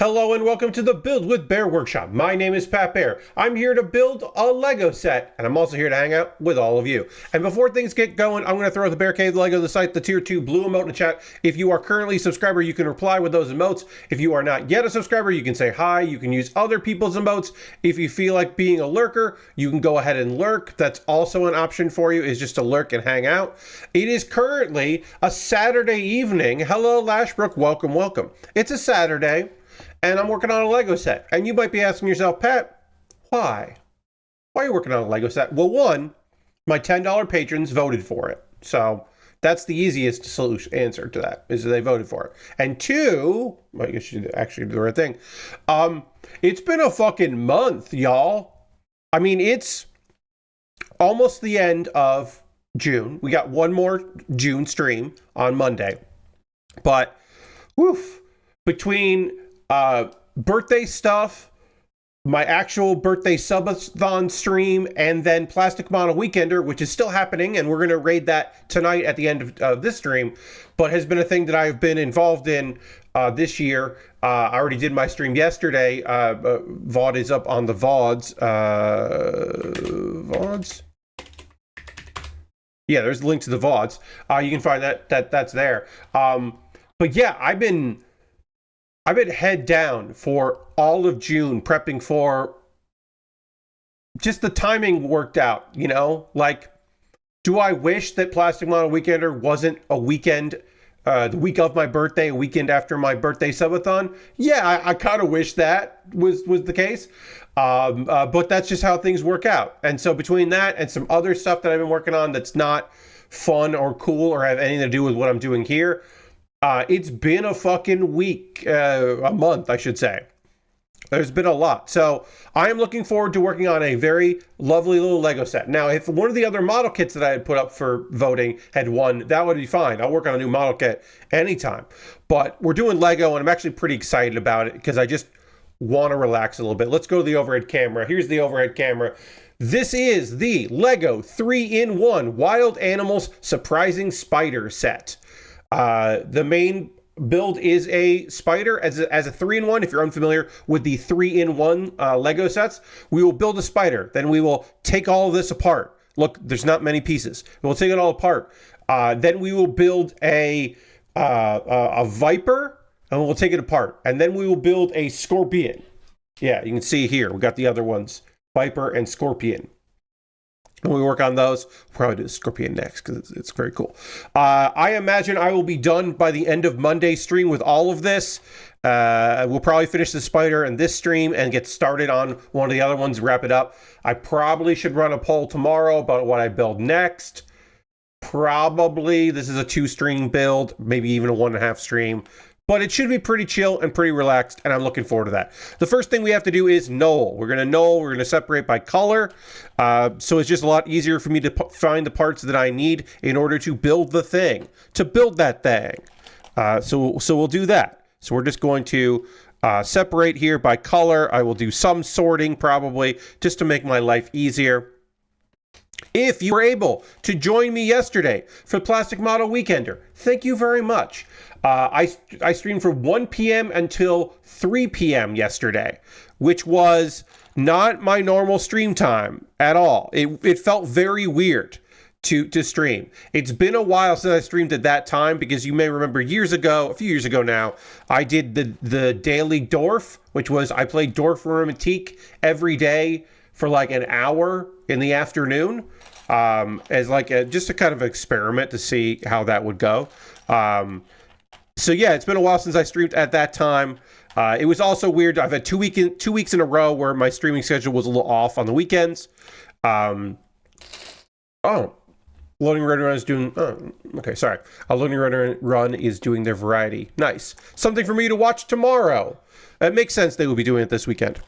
Hello and welcome to the Build with Bear Workshop. My name is Pat Bear. I'm here to build a Lego set, and I'm also here to hang out with all of you. And before things get going, I'm going to throw the Bear Cave Lego, the site, the tier 2 blue emote in the chat. If you are currently a subscriber, you can reply with those emotes. If you are not yet a subscriber, you can say hi. You can use other people's emotes. If you feel like being a lurker, you can go ahead and lurk. That's also an option for you, is just to lurk and hang out. It is currently a Saturday evening. Hello, Lashbrook. Welcome, welcome. It's a Saturday. And I'm working on a Lego set. And you might be asking yourself, Pat, why? Why are you working on a Lego set? Well, one, my $10 patrons voted for it. So that's the easiest answer to that, is that they voted for it. And two, I guess you actually do the right thing. It's been a fucking month, y'all. I mean, it's almost the end of June. We got one more June stream on Monday. But, woof, between birthday stuff, my actual birthday subathon stream, and then Plastic Model Weekender, which is still happening, and we're going to raid that tonight at the end of this stream, but has been a thing that I've been involved in this year. I already did my stream yesterday. VOD is up on the VODs. VODs? Yeah, there's a link to the VODs. You can find that's there. But yeah, I've been head down for all of June prepping for, just the timing worked out, you know? Like, do I wish that Plastic Model Weekender wasn't a weekend, the week of my birthday, a weekend after my birthday subathon? Yeah, I kind of wish that was the case. But that's just how things work out. And so between that and some other stuff that I've been working on that's not fun or cool or have anything to do with what I'm doing here, it's been a fucking week, a month, I should say. There's been a lot. So I am looking forward to working on a very lovely little Lego set. Now, if one of the other model kits that I had put up for voting had won, that would be fine. I'll work on a new model kit anytime. But we're doing Lego, and I'm actually pretty excited about it because I just want to relax a little bit. Let's go to the overhead camera. Here's the overhead camera. This is the Lego 3-in-1 Wild Animals Surprising Spider set. The main build is a spider as a 3-in-1. If you're unfamiliar with the 3-in-1 Lego sets, we will build a spider. Then we will take all of this apart. Look, there's not many pieces. We'll take it all apart. Then we will build a viper, and we'll take it apart. And then we will build a scorpion. Yeah, you can see here. We got the other ones, viper and scorpion. When we work on those, we'll probably do the scorpion next because it's very cool. I imagine I will be done by the end of Monday's stream with all of this. We'll probably finish the spider in this stream and get started on one of the other ones, wrap it up. I probably should run a poll tomorrow about what I build next. Probably this is a 2-stream build, maybe even a 1.5 stream. But it should be pretty chill and pretty relaxed, and I'm looking forward to that. The first thing we have to do is knoll. We're going to separate by color, so it's just a lot easier for me to find the parts that I need in order to build the thing, to build that thing. So we'll do that. So we're just going to separate here by color. I will do some sorting probably, just to make my life easier. If you were able to join me yesterday for Plastic Model Weekender, thank you very much. I streamed from 1 p.m. until 3 p.m. yesterday, which was not my normal stream time at all. It felt very weird to stream. It's been a while since I streamed at that time because you may remember a few years ago now, I did the daily Dorf, which was I played Dorf Romantique every day for like an hour in the afternoon, as like just a kind of experiment to see how that would go. So yeah, it's been a while since I streamed at that time. It was also weird. I've had 2 weeks in a row where my streaming schedule was a little off on the weekends. Loading Run is doing. Okay, sorry. Loading Run is doing their variety. Nice. Something for me to watch tomorrow. It makes sense they will be doing it this weekend.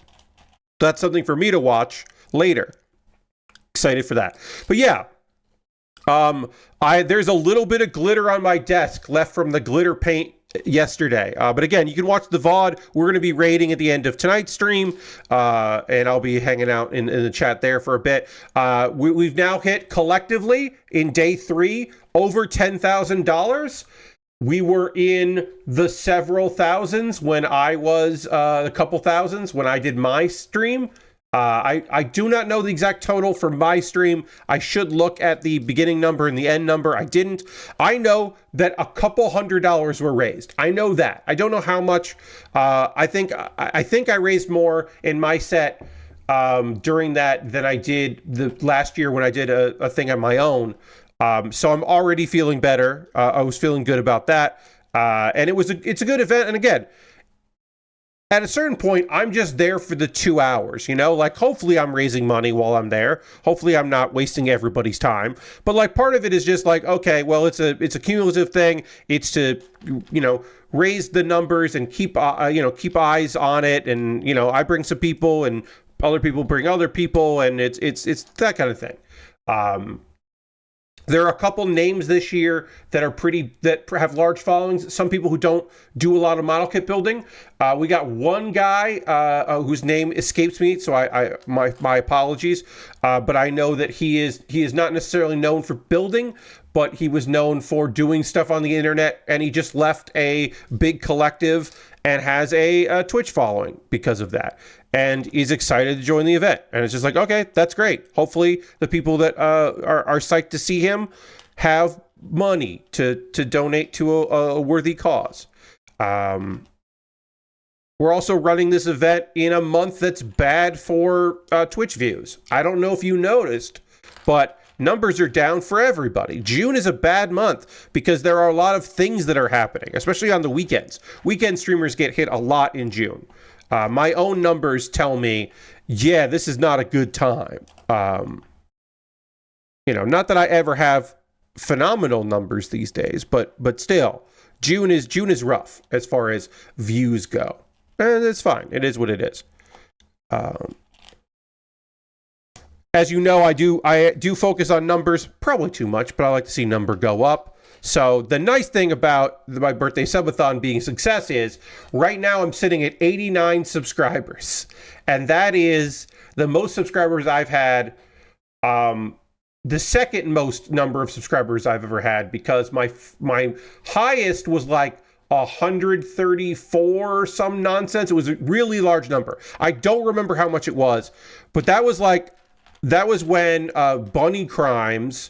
That's something for me to watch later. Excited for that. But yeah. There's a little bit of glitter on my desk left from the glitter paint yesterday. But again, you can watch the VOD. We're going to be raiding at the end of tonight's stream. And I'll be hanging out in the chat there for a bit. We've now hit collectively in day 3 over $10,000. we were in the several thousands when I was a couple thousands when I did my stream. I do not know the exact total for my stream. I should look at the beginning number and the end number. I didn't. I know that a couple $100 were raised. I know that. I don't know how much. I think I raised more in my set during that than I did the last year when I did a thing on my own. So I'm already feeling better. I was feeling good about that. And it's a good event. And again, at a certain point, I'm just there for the 2 hours, you know, like hopefully I'm raising money while I'm there. Hopefully I'm not wasting everybody's time. But like part of it is just like, okay, well, it's a cumulative thing. It's to, you know, raise the numbers and keep eyes on it. And, you know, I bring some people and other people bring other people, and it's that kind of thing. There are a couple names this year that have large followings. Some people who don't do a lot of model kit building. We got one guy whose name escapes me, so my apologies. But I know that he is not necessarily known for building, but he was known for doing stuff on the internet, and he just left a big collective and has a Twitch following because of that. And is excited to join the event. And it's just like, okay, that's great. Hopefully the people that are psyched to see him have money to donate to a worthy cause. We're also running this event in a month that's bad for Twitch views. I don't know if you noticed, but numbers are down for everybody. June is a bad month because there are a lot of things that are happening, especially on the weekends. Weekend streamers get hit a lot in June. My own numbers tell me, yeah, this is not a good time. You know, not that I ever have phenomenal numbers these days, but still, June is rough as far as views go. And it's fine. It is what it is. As you know, I do focus on numbers, probably too much, but I like to see number go up. So the nice thing about my birthday subathon being a success is right now I'm sitting at 89 subscribers. And that is the most subscribers I've had, the second most number of subscribers I've ever had, because my highest was like 134 or some nonsense. It was a really large number. I don't remember how much it was, but that was when Bunny Crimes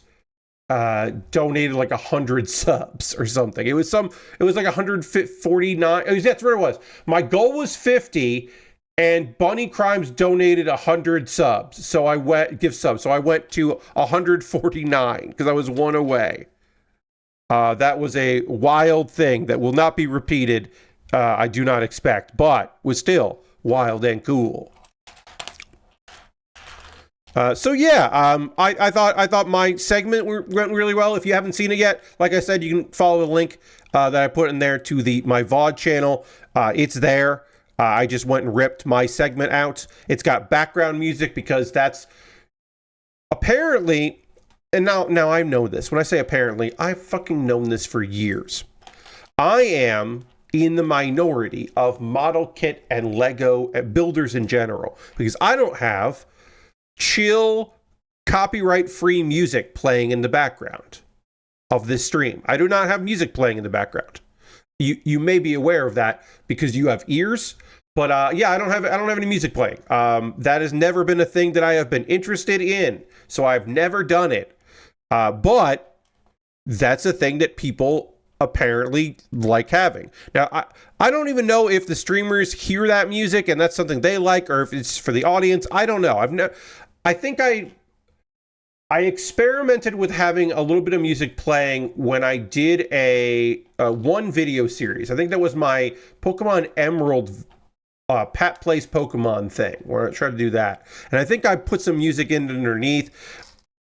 donated like 100 subs or something. It was like 149. That's what it was. My goal was 50, and Bunny Crimes donated 100 subs. So I went to 149 because I was one away. That was a wild thing that will not be repeated. I do not expect, but was still wild and cool. I thought my segment went really well. If you haven't seen it yet, like I said, you can follow the link that I put in there to my VOD channel. It's there. I just went and ripped my segment out. It's got background music because that's apparently, and now I know this. When I say apparently, I've fucking known this for years. I am in the minority of model kit and Lego builders in general because I don't have chill, copyright-free music playing in the background of this stream. I do not have music playing in the background. You may be aware of that because you have ears, but I don't have any music playing. That has never been a thing that I have been interested in, so I've never done it. But that's a thing that people apparently like having. Now, I don't even know if the streamers hear that music and that's something they like, or if it's for the audience. I don't know. I think I experimented with having a little bit of music playing when I did a one video series. I think that was my Pokemon Emerald Pat Plays Pokemon thing, where I tried to do that. And I think I put some music in underneath.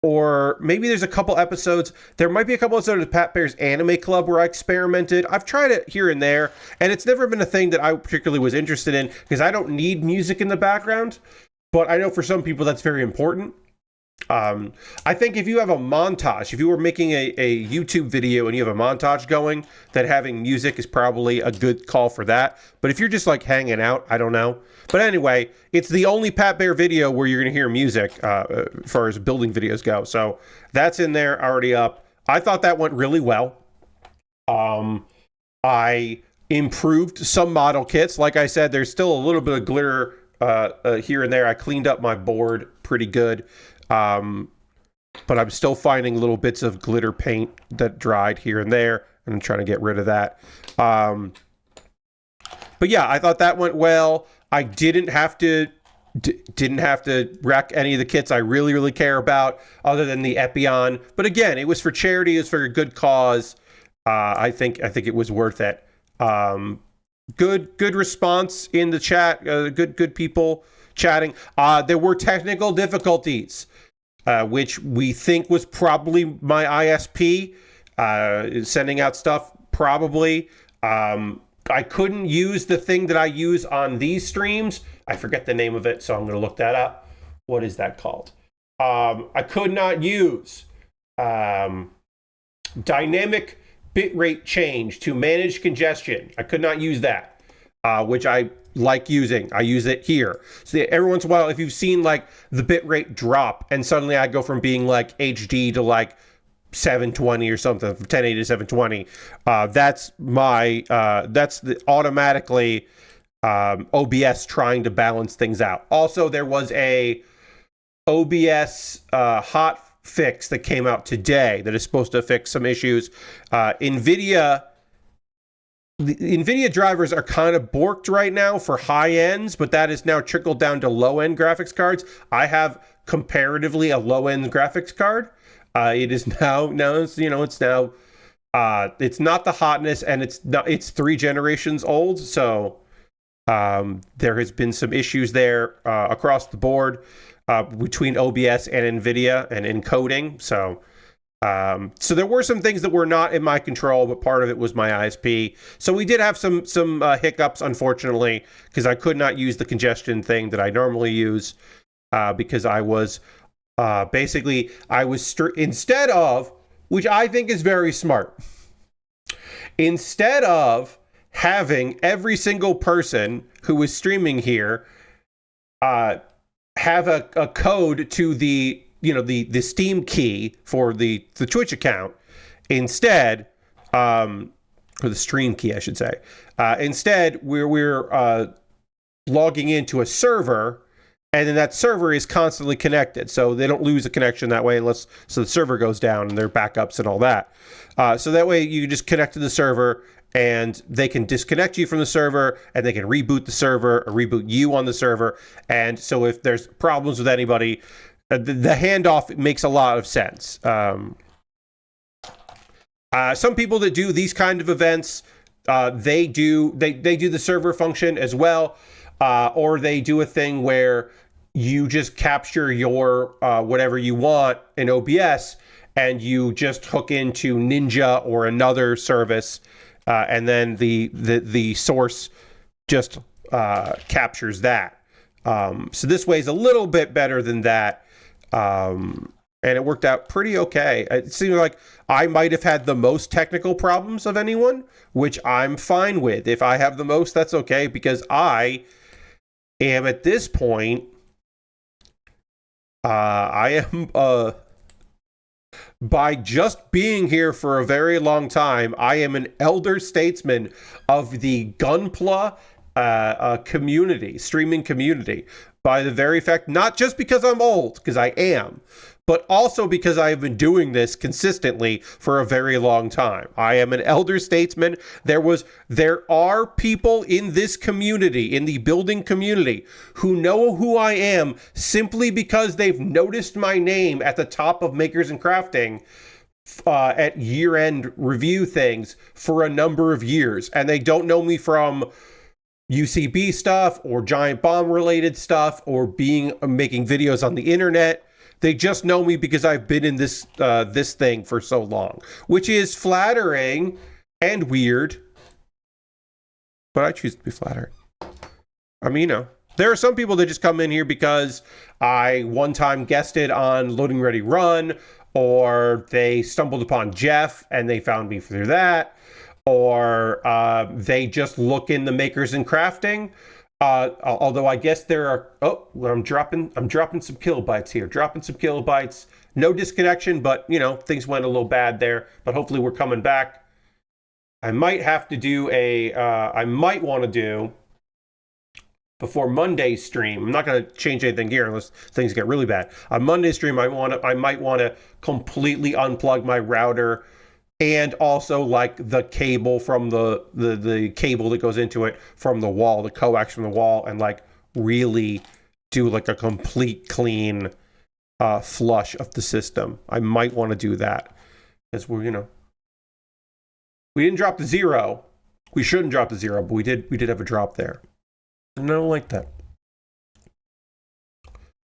Or maybe there's a couple episodes. There might be a couple episodes of Pat Bear's Anime Club where I experimented. I've tried it here and there, and it's never been a thing that I particularly was interested in because I don't need music in the background. But I know for some people that's very important. I think if you have a montage, if you were making a YouTube video and you have a montage going, then having music is probably a good call for that. But if you're just like hanging out, I don't know. But anyway, it's the only Pat Bear video where you're going to hear music as far as building videos go. So that's in there, already up. I thought that went really well. I improved some model kits. Like I said, there's still a little bit of glitter here and there. I cleaned up my board pretty good. But I'm still finding little bits of glitter paint that dried here and there, and I'm trying to get rid of that. But yeah, I thought that went well. I didn't have to wreck any of the kits I really care about, other than the Epion. But again, it was for charity. It was for a good cause. I think it was worth it. Good response in the chat. Good people chatting. There were technical difficulties, which we think was probably my ISP sending out stuff. Probably. I couldn't use the thing that I use on these streams. I forget the name of it, so I'm going to look that up. What is that called? I could not use dynamic bitrate change to manage congestion. I could not use that, which I like using. I use it here. So every once in a while, if you've seen like the bitrate drop and suddenly I go from being like HD to like 720 or something, from 1080 to 720, that's the automatically OBS trying to balance things out. Also, there was a OBS hot fix that came out today that is supposed to fix some issues. NVIDIA drivers are kind of borked right now for high ends, but that is now trickled down to low end graphics cards. I have comparatively a low end graphics card. It is now it's not the hotness, and it's 3 generations old. So there has been some issues there across the board between OBS and NVIDIA and encoding. So there were some things that were not in my control, but part of it was my ISP. So we did have some hiccups, unfortunately, because I could not use the congestion thing that I normally use because I was instead of, which I think is very smart, instead of having every single person who is streaming here have a code to the Steam key for the Twitch account, instead, or the stream key, I should say. Instead, we're logging into a server, and then that server is constantly connected, so they don't lose a connection that way so the server goes down and their backups and all that. So that way you just connect to the server, and they can disconnect you from the server, and they can reboot the server or reboot you on the server. And so if there's problems with anybody, the handoff makes a lot of sense. Some people that do these kind of events, they do the server function as well, or they do a thing where you just capture your whatever you want in OBS, and you just hook into Ninja or another service, and then the source just captures that. So this way is a little bit better than that. And it worked out pretty okay. It seemed like I might have had the most technical problems of anyone, which I'm fine with. If I have the most, that's okay, because I am at this point, I am, by just being here for a very long time, I am an elder statesman of the Gunpla community, streaming community, by the very fact, not just because I'm old, because I am, but also because I have been doing this consistently for a very long time. I am an elder statesman. There are people in this community, in the building community, who know who I am simply because they've noticed my name at the top of Makers and Crafting at year-end review things for a number of years, and they don't know me from UCB stuff or Giant Bomb related stuff or making videos on the internet. They just know me because I've been in this thing for so long, which is flattering and weird, but I choose to be flattering. I mean, there are some people that just come in here because I one time guested on Loading Ready Run, or they stumbled upon Jeff and they found me through that, or they just look in the Makers and Crafting. Although I guess there are, I'm dropping some kilobytes here. No disconnection, but things went a little bad there. But hopefully we're coming back. I might have to do I might want to do before Monday's stream. I'm not going to change anything here unless things get really bad. On Monday's stream, I might want to completely unplug my router and also like the cable from the cable that goes into it from the wall, the coax from the wall, and like really do like a complete clean flush of the system. I might want to do that because we didn't drop to 0. We shouldn't drop to 0, but we did have a drop there. And I don't like that.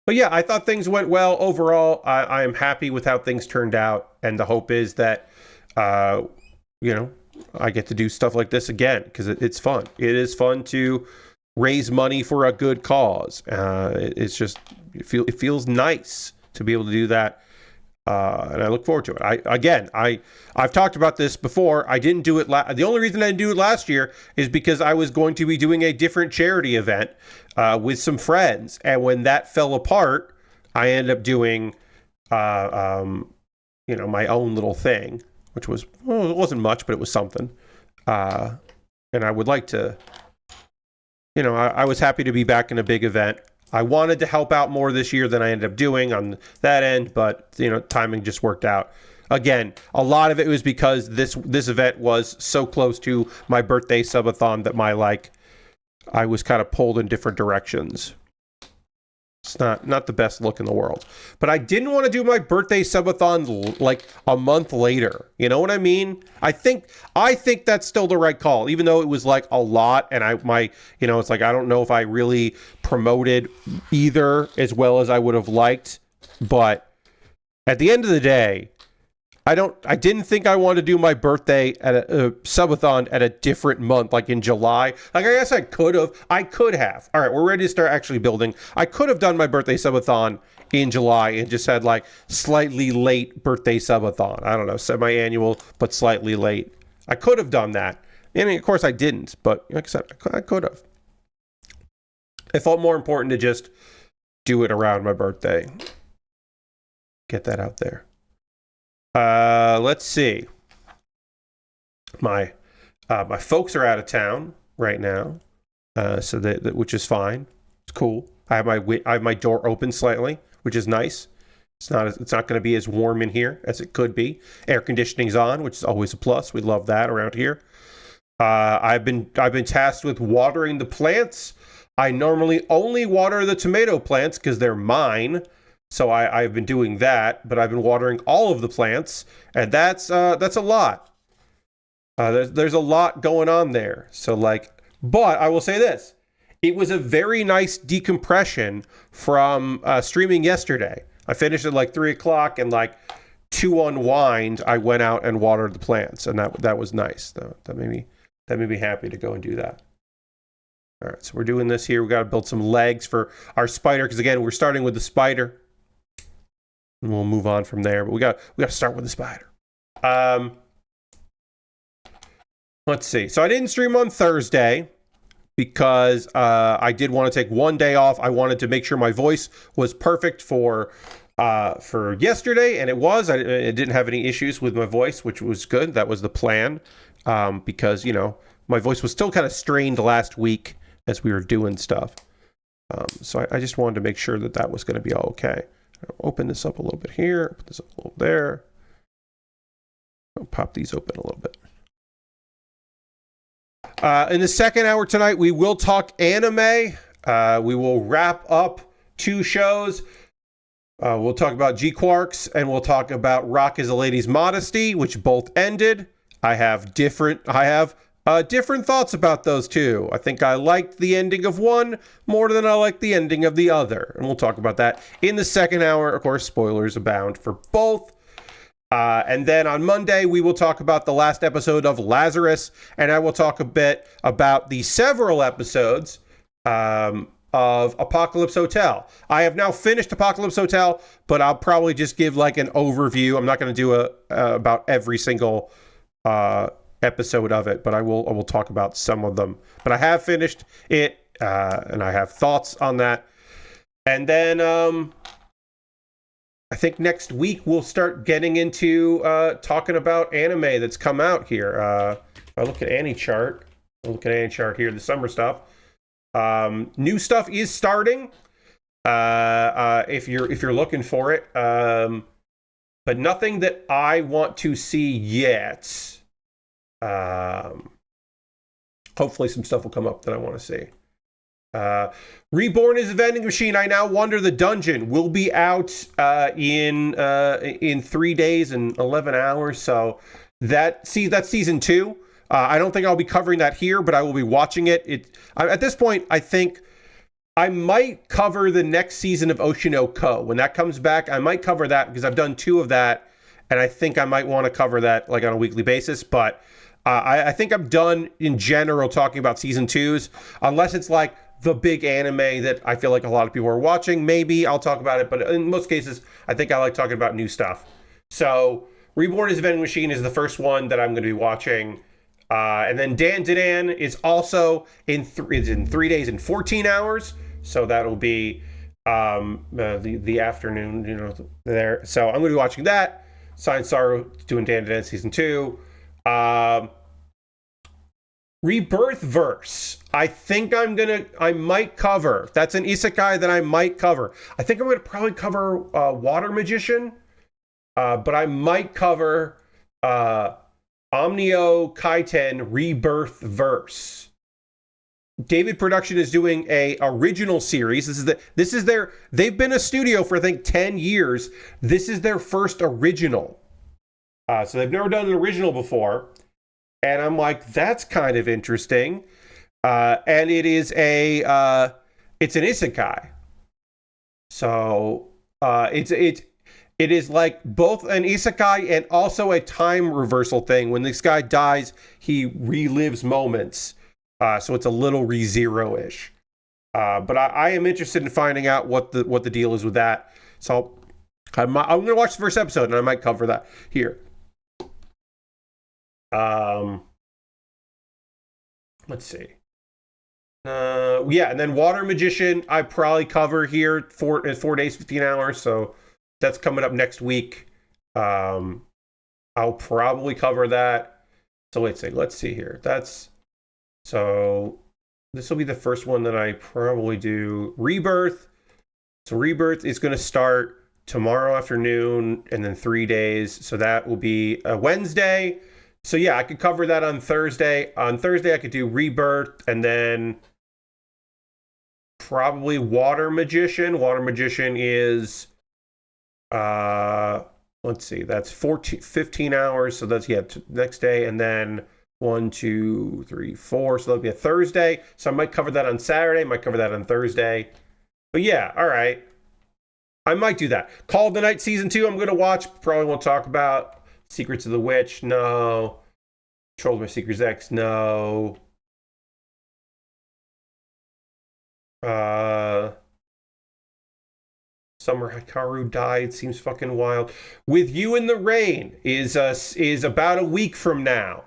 But yeah, I thought things went well overall. I am happy with how things turned out, and the hope is that I get to do stuff like this again because it's fun. It is fun to raise money for a good cause. It feels nice to be able to do that, and I look forward to it. I've talked about this before. I didn't do it. The only reason I didn't do it last year is because I was going to be doing a different charity event with some friends, and when that fell apart, I ended up doing my own little thing, which was, well, it wasn't much, but it was something. And I would like to, I was happy to be back in a big event. I wanted to help out more this year than I ended up doing on that end, but, timing just worked out. Again, a lot of it was because this event was so close to my birthday subathon that I was kind of pulled in different directions. It's not the best look in the world. But I didn't want to do my birthday subathon like a month later. You know what I mean? I think that's still the right call, even though it was like a lot. And it's like, I don't know if I really promoted either as well as I would have liked. But at the end of the day, I didn't think I wanted to do my birthday at a subathon at a different month, like in July. Like, I guess I could have. All right, we're ready to start actually building. I could have done my birthday subathon in July and just had like slightly late birthday subathon. I don't know, semi-annual, but slightly late. I could have done that. I mean, of course I didn't, but like I said, I could have. It felt more important to just do it around my birthday. Get that out there. Let's see. My folks are out of town right now, so that which is fine. It's cool. I have my door open slightly, which is nice. It's not going to be as warm in here as it could be. Air conditioning's on, which is always a plus. We love that around here. I've been tasked with watering the plants. I normally only water the tomato plants because they're mine. So I've been doing that, but I've been watering all of the plants, and that's a lot. There's a lot going on there. So but I will say this: it was a very nice decompression from streaming yesterday. I finished at 3:00, and to unwind, I went out and watered the plants, and that was nice. That made me happy to go and do that. All right, so we're doing this here. We got to build some legs for our spider because again, we're starting with the spider. And we'll move on from there. But we got to start with the spider. Let's see. So I didn't stream on Thursday because I did want to take one day off. I wanted to make sure my voice was perfect for yesterday, and it was. I didn't have any issues with my voice, which was good. That was the plan because my voice was still kind of strained last week as we were doing stuff. So I just wanted to make sure that was going to be all okay. I'll open this up a little bit here, put this up a little there. I'll pop these open a little bit. In the second hour tonight, we will talk anime. We will wrap up 2 shows. We'll talk about GQuuuuuX, and we'll talk about Rock is a Lady's Modesty, which both ended. I have different thoughts about those 2. I think I liked the ending of one more than I liked the ending of the other. And we'll talk about that in the second hour. Of course, spoilers abound for both. And then on Monday, we will talk about the last episode of Lazarus. And I will talk a bit about the several episodes of Apocalypse Hotel. I have now finished Apocalypse Hotel, but I'll probably just give an overview. I'm not going to do about every single episode of it, but I will talk about some of them. But I have finished it, and I have thoughts on that. And then I think next week we'll start getting into talking about anime that's come out here. If I look at AniChart, here, the summer stuff. New stuff is starting. If you're looking for it, but nothing that I want to see yet. Hopefully, some stuff will come up that I want to see. Reborn is a vending machine. I now wonder the dungeon will be out in 3 days and 11 hours. So that's season 2. I don't think I'll be covering that here, but I will be watching it. At this point, I think I might cover the next season of Oshinoko. When that comes back, I might cover that because I've done 2 of that, and I think I might want to cover that like on a weekly basis. But I think I'm done in general talking about season 2s, unless it's like the big anime that I feel like a lot of people are watching. Maybe I'll talk about it, but in most cases, I think I like talking about new stuff. So Reborn is a vending machine is the first one that I'm going to be watching. And then Dan Dan is also in 3 days and 14 hours. So that'll be the afternoon, there. So I'm going to be watching that. Science Sorrow doing Dan Dan season 2. Rebirth Verse. I think I might cover. That's an isekai that I might cover. I think I'm going to probably cover Water Magician. But I might cover Omnio Kaiten Rebirth Verse. David Production is doing a original series. They've been a studio for I think 10 years. This is their first original. So they've never done an original before. And I'm like, that's kind of interesting. And it is it's an isekai. So it is like both an isekai and also a time reversal thing. When this guy dies, he relives moments. So it's a little ReZero-ish. But I am interested in finding out what the deal is with that. So I'm going to watch the first episode and I might cover that here. Let's see. And then Water Magician I probably cover here 4 days, 15 hours. So that's coming up next week. I'll probably cover that. So let's see here. So this will be the first one that I probably do. Rebirth. So Rebirth is going to start tomorrow afternoon and then 3 days. So that will be a Wednesday. So yeah, I could cover that on Thursday. On Thursday, I could do Rebirth and then probably Water Magician. Water Magician is, let's see, that's 15 hours. So that's, next day. And then 1, 2, 3, 4. So that'll be a Thursday. So I might cover that on Saturday. Might cover that on Thursday. But yeah, all right. I might do that. Call of the Night Season 2, I'm going to watch. Probably won't talk about. Secrets of the Witch, no. Controlled by Seekers X, no. Summer Hikaru died, seems fucking wild. With You in the Rain is about a week from now.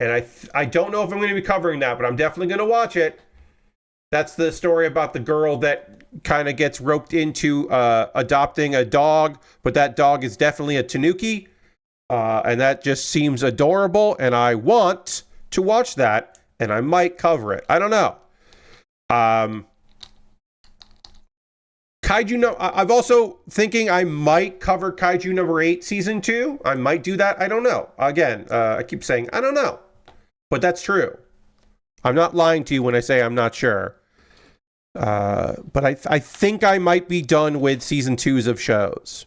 And I don't know if I'm going to be covering that, but I'm definitely going to watch it. That's the story about the girl that kind of gets roped into adopting a dog, but that dog is definitely a tanuki. And that just seems adorable, and I want to watch that, and I might cover it. I don't know. Kaiju no, I'm also thinking I might cover Kaiju number 8 season 2. I might do that. I don't know. Again, I keep saying I don't know, but that's true. I'm not lying to you when I say I'm not sure. But I think I might be done with season 2s of shows.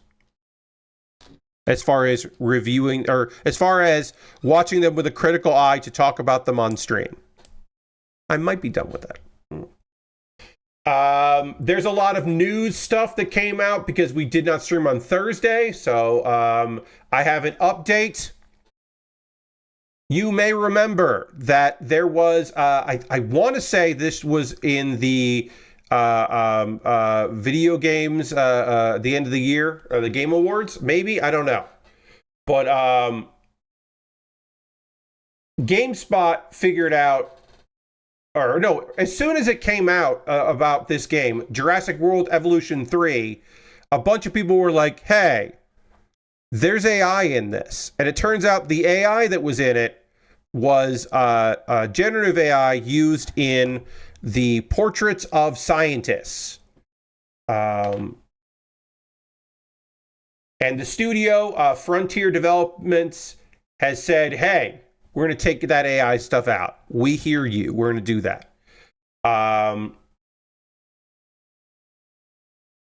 As far as reviewing, or as far as watching them with a critical eye to talk about them on stream. I might be done with that. There's a lot of news stuff that came out because we did not stream on Thursday. So I have an update. You may remember that there was, I want to say this was in the video games, the end of the year, or the Game Awards, maybe, I don't know. But GameSpot figured out, or no, as soon as it came out about this game, Jurassic World Evolution 3, a bunch of people were like, hey, there's AI in this. And it turns out the AI that was in it was generative AI used in the portraits of scientists. And the studio, Frontier Developments, has said, hey, we're going to take that AI stuff out. We hear you. We're going to do that.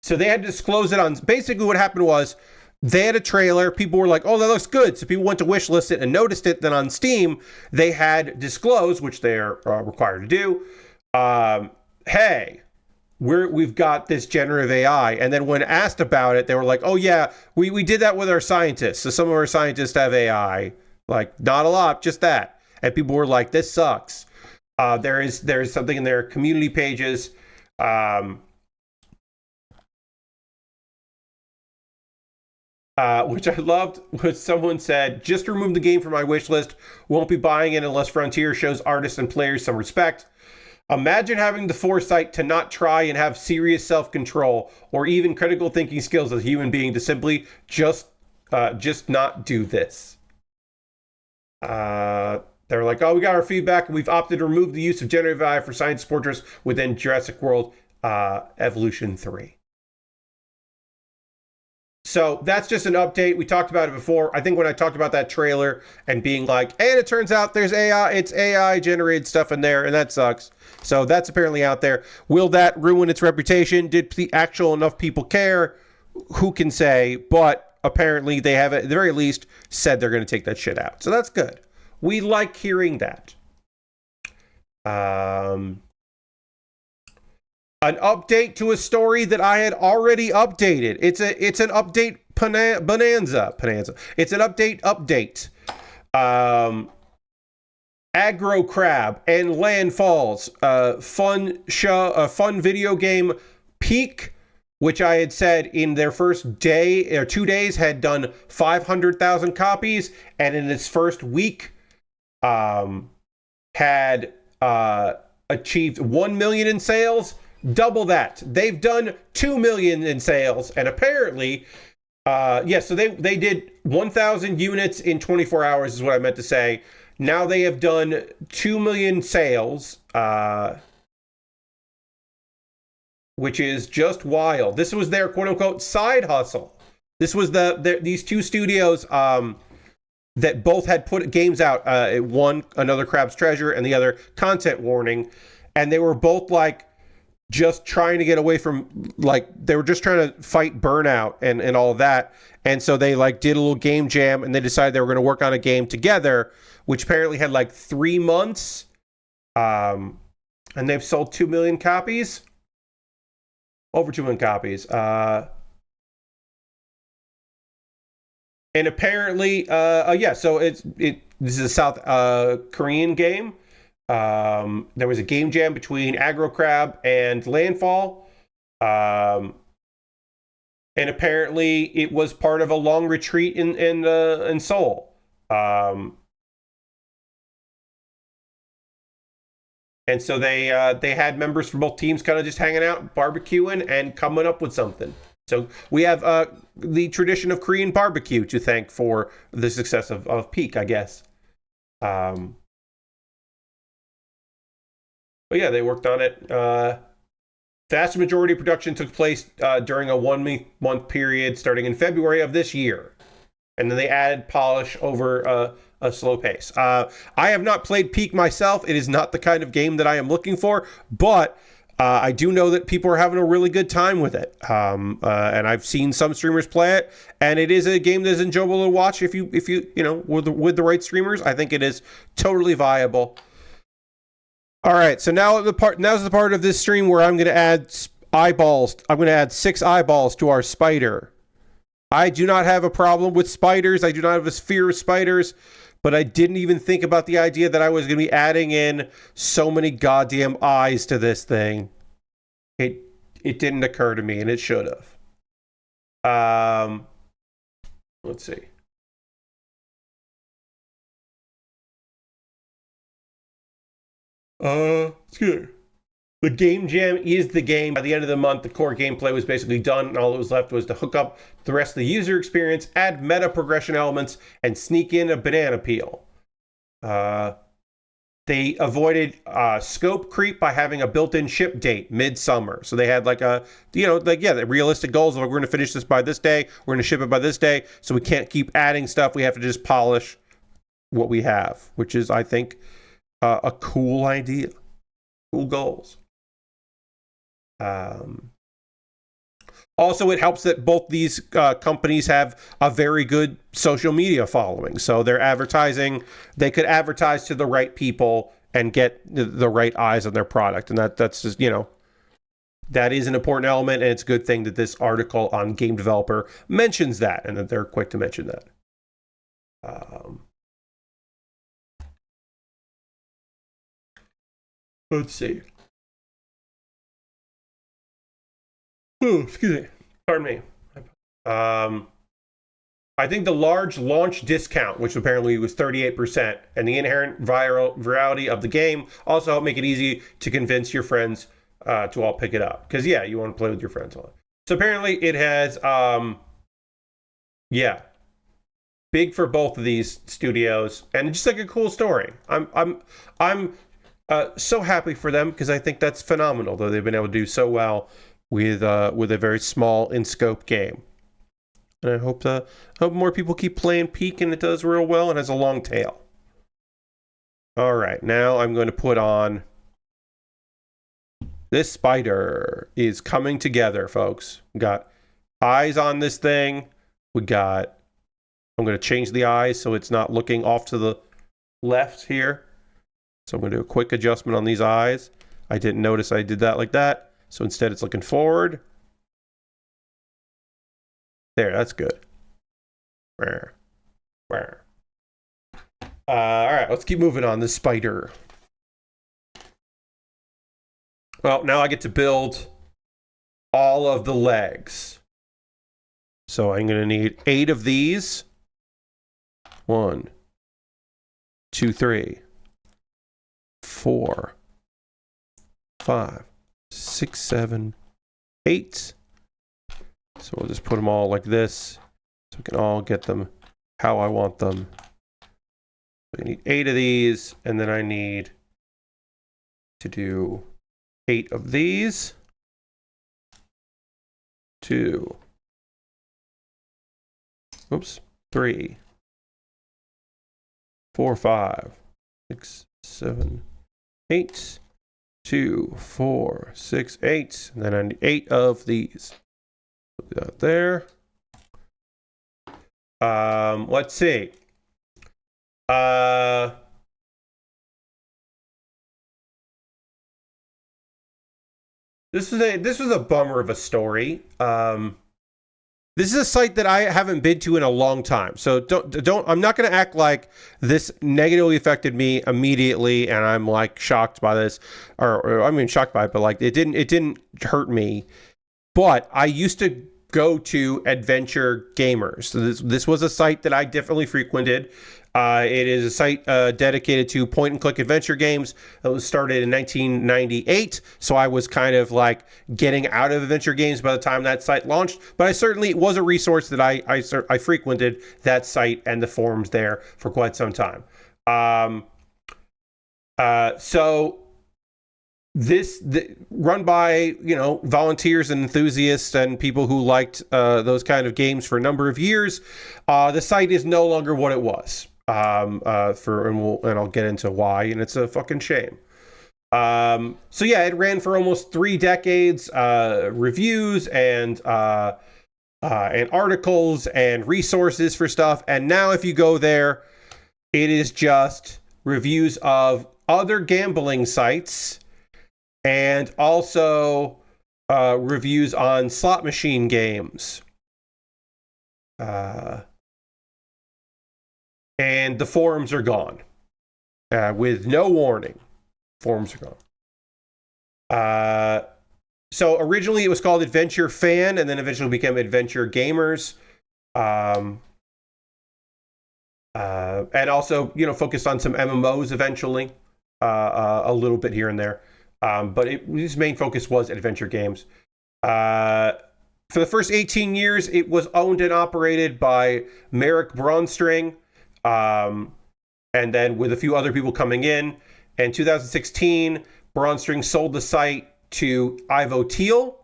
So they had to disclose it on... Basically what happened was they had a trailer. People were like, oh, that looks good. So people went to wishlist it and noticed it. Then on Steam, they had disclosed, which they're required to do, hey, we've got this generative AI. And then when asked about it, they were like, oh, yeah, we did that with our scientists. So some of our scientists have AI. Like, not a lot, just that. And people were like, this sucks. There is something in their community pages. Which I loved, was someone said, just remove the game from my wish list. Won't be buying it unless Frontier shows artists and players some respect. Imagine having the foresight to not try and have serious self-control or even critical thinking skills as a human being to simply just not do this. They're like, oh, we got our feedback and we've opted to remove the use of generative AI for science portraits within Jurassic World Evolution 3. So that's just an update. We talked about it before. I think when I talked about that trailer and being like, and it turns out there's AI, it's AI generated stuff in there, and that sucks. So that's apparently out there. Will that ruin its reputation? Did the actual enough people care? Who can say? But apparently they have, at the very least, said they're going to take that shit out. So that's good. We like hearing that. An update to a story that I had already updated. It's an update bonanza. It's an update. Aggro Crab and Landfalls. Fun video game Peak, which I had said in their first day or 2 days had done 500,000 copies, and in its first week had achieved 1 million in sales. Double that. They've done 2 million in sales, and apparently, so they did 1,000 units in 24 hours is what I meant to say. Now they have done 2 million sales, which is just wild. This was their quote-unquote side hustle. This was these two studios that both had put games out. One, Another Crab's Treasure, and the other, Content Warning, and they were both like, just trying to get away from, like, they were just trying to fight burnout and all of that. And so they like did a little game jam and they decided they were going to work on a game together, which apparently had like 3 months. And they've sold 2 million copies. Over 2 million copies. And apparently, so this is a South Korean game. There was a game jam between Aggro Crab and Landfall. And apparently it was part of a long retreat in Seoul. And so they had members from both teams kind of just hanging out, barbecuing, and coming up with something. So we have the tradition of Korean barbecue to thank for the success of Peak, I guess. But yeah, they worked on it. Vast majority of production took place during a 1 month period starting in February of this year. And then they added polish over a slow pace. I have not played Peak myself. It is not the kind of game that I am looking for, but I do know that people are having a really good time with it. And I've seen some streamers play it, and it is a game that is enjoyable to watch if you with the right streamers. I think it is totally viable. All right, so now's the part of this stream where I'm going to add eyeballs. I'm going to add 6 eyeballs to our spider. I do not have a problem with spiders. I do not have a fear of spiders, but I didn't even think about the idea that I was going to be adding in so many goddamn eyes to this thing. It didn't occur to me, and it should have. Let's see. Let's get The game jam is the game. By the end of the month, the core gameplay was basically done, and all that was left was to hook up the rest of the user experience, add meta progression elements, and sneak in a banana peel. They avoided scope creep by having a built-in ship date midsummer. So they had like a, the realistic goals of, like, we're going to finish this by this day, we're going to ship it by this day, so we can't keep adding stuff. We have to just polish what we have, which is, I think, a cool idea. Cool goals. Also, it helps that both these companies have a very good social media following. So they're advertising, they could advertise to the right people and get the right eyes on their product. And that's just, that is an important element. And it's a good thing that this article on Game Developer mentions that, and that they're quick to mention that. Let's see. Oh, excuse me. Pardon me. I think the large launch discount, which apparently was 38%, and the inherent virality of the game also help make it easy to convince your friends to all pick it up. Because, yeah, you want to play with your friends on it. So apparently it has, big for both of these studios, and just like a cool story. I'm so happy for them, because I think that's phenomenal, though they've been able to do so well with a very small in scope game. And I hope more people keep playing Peak, and it does real well and has a long tail. All right, now I'm going to put on this spider is coming together, folks. We got eyes on this thing. I'm going to change the eyes so it's not looking off to the left here. So I'm going to do a quick adjustment on these eyes. I didn't notice I did that like that. So instead it's looking forward. There, that's good. All right, let's keep moving on. This spider. Well, now I get to build all of the legs. So I'm going to need 8 of these. 1, 2, 3, 4, 5, 6, 7, 8. So we'll just put them all like this, so we can all get them how I want them. I need 8 of these, and then I need to do 8 of these. 2. Oops. 3. 4, 5, 6, 7, 8. 2, 4, 6, 8. And then I need 8 of these. Put that there. Let's see. This was a bummer of a story. This is a site that I haven't been to in a long time. So don't I'm not going to act like this negatively affected me immediately and I'm like shocked by this, or I mean shocked by it, but like it didn't hurt me. But I used to go to Adventure Gamers. So this was a site that I definitely frequented. It is a site dedicated to point-and-click adventure games. It was started in 1998, so I was kind of like getting out of adventure games by the time that site launched. But it was a resource that I frequented that site and the forums there for quite some time. So this run by volunteers and enthusiasts and people who liked those kind of games for a number of years. The site is no longer what it was. And I'll get into why, and it's a fucking shame. So yeah, it ran for almost 3 decades. Reviews and articles and resources for stuff. And now, if you go there, it is just reviews of other gambling sites and also reviews on slot machine games. And the forums are gone. With no warning. Forums are gone. So originally it was called Adventure Fan, and then eventually became Adventure Gamers. And also, focused on some MMOs eventually. A little bit here and there. But his main focus was adventure games. For the first 18 years, it was owned and operated by Merrick Braunstring, and then with a few other people coming in. In 2016, Braunstring sold the site to Ivo Teal,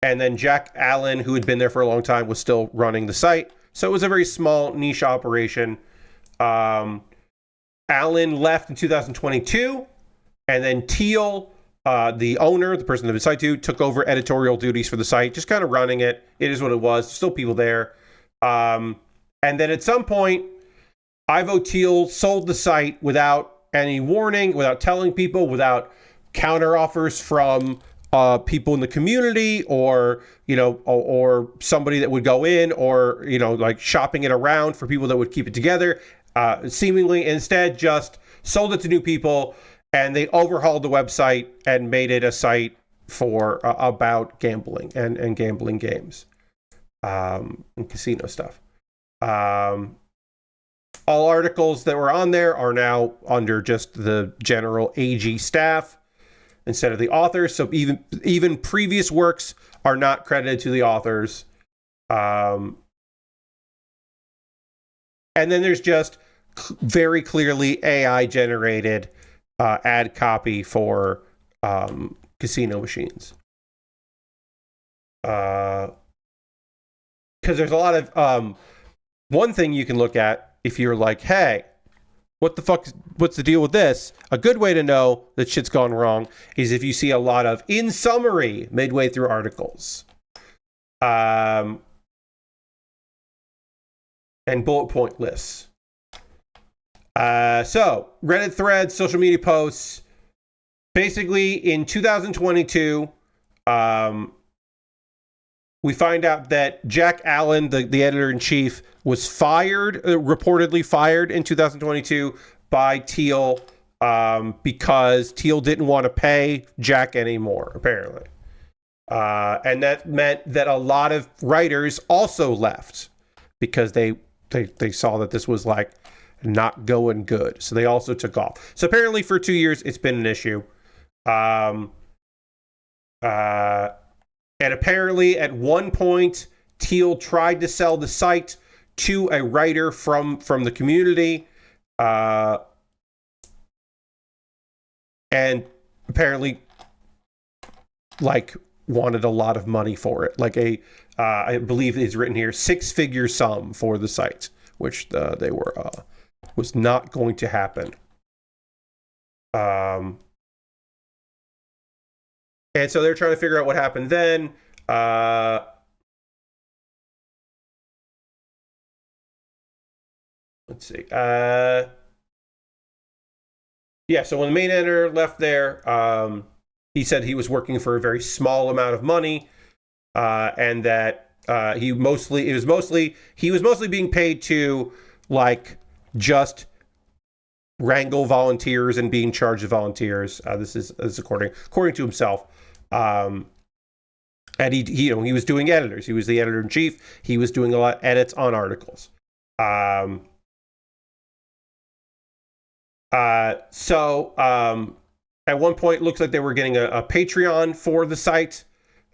and then Jack Allen, who had been there for a long time, was still running the site. So it was a very small niche operation. Allen left in 2022, and then Teal, the owner, the person that was site to, took over editorial duties for the site, just kind of running it. It is what it was. There's still people there. And then at some point, Ivo Teal sold the site without any warning, without telling people, without counter offers from people in the community, or or somebody that would go in, or like shopping it around for people that would keep it together. Seemingly, instead, just sold it to new people, and they overhauled the website and made it a site for about gambling and gambling games, and casino stuff. All articles that were on there are now under just the general AG staff instead of the authors. So even previous works are not credited to the authors. And then there's just very clearly AI generated ad copy for casino machines. Because there's a lot of one thing you can look at if you're like, hey, what's the deal with this? A good way to know that shit's gone wrong is if you see a lot of in summary midway through articles. And bullet point lists. So Reddit threads, social media posts. Basically, in 2022, we find out that Jack Allen, the editor-in-chief, was reportedly fired in 2022 by Teal because Teal didn't want to pay Jack anymore, apparently. And that meant that a lot of writers also left because they saw that this was like not going good. So they also took off. So apparently for 2 years, it's been an issue. And apparently at one point, Teal tried to sell the site to a writer from the community. And apparently wanted a lot of money for it. I believe it's written here, 6-figure sum for the site, which they were was not going to happen. And so they're trying to figure out what happened then. Let's see. Yeah, so when the main editor left there, he said he was working for a very small amount of money, and that he was mostly being paid to just wrangle volunteers and be in charge of volunteers. This is according to himself. And he was doing editors. He was the editor in chief. He was doing a lot of edits on articles. So at one point, it looks like they were getting a Patreon for the site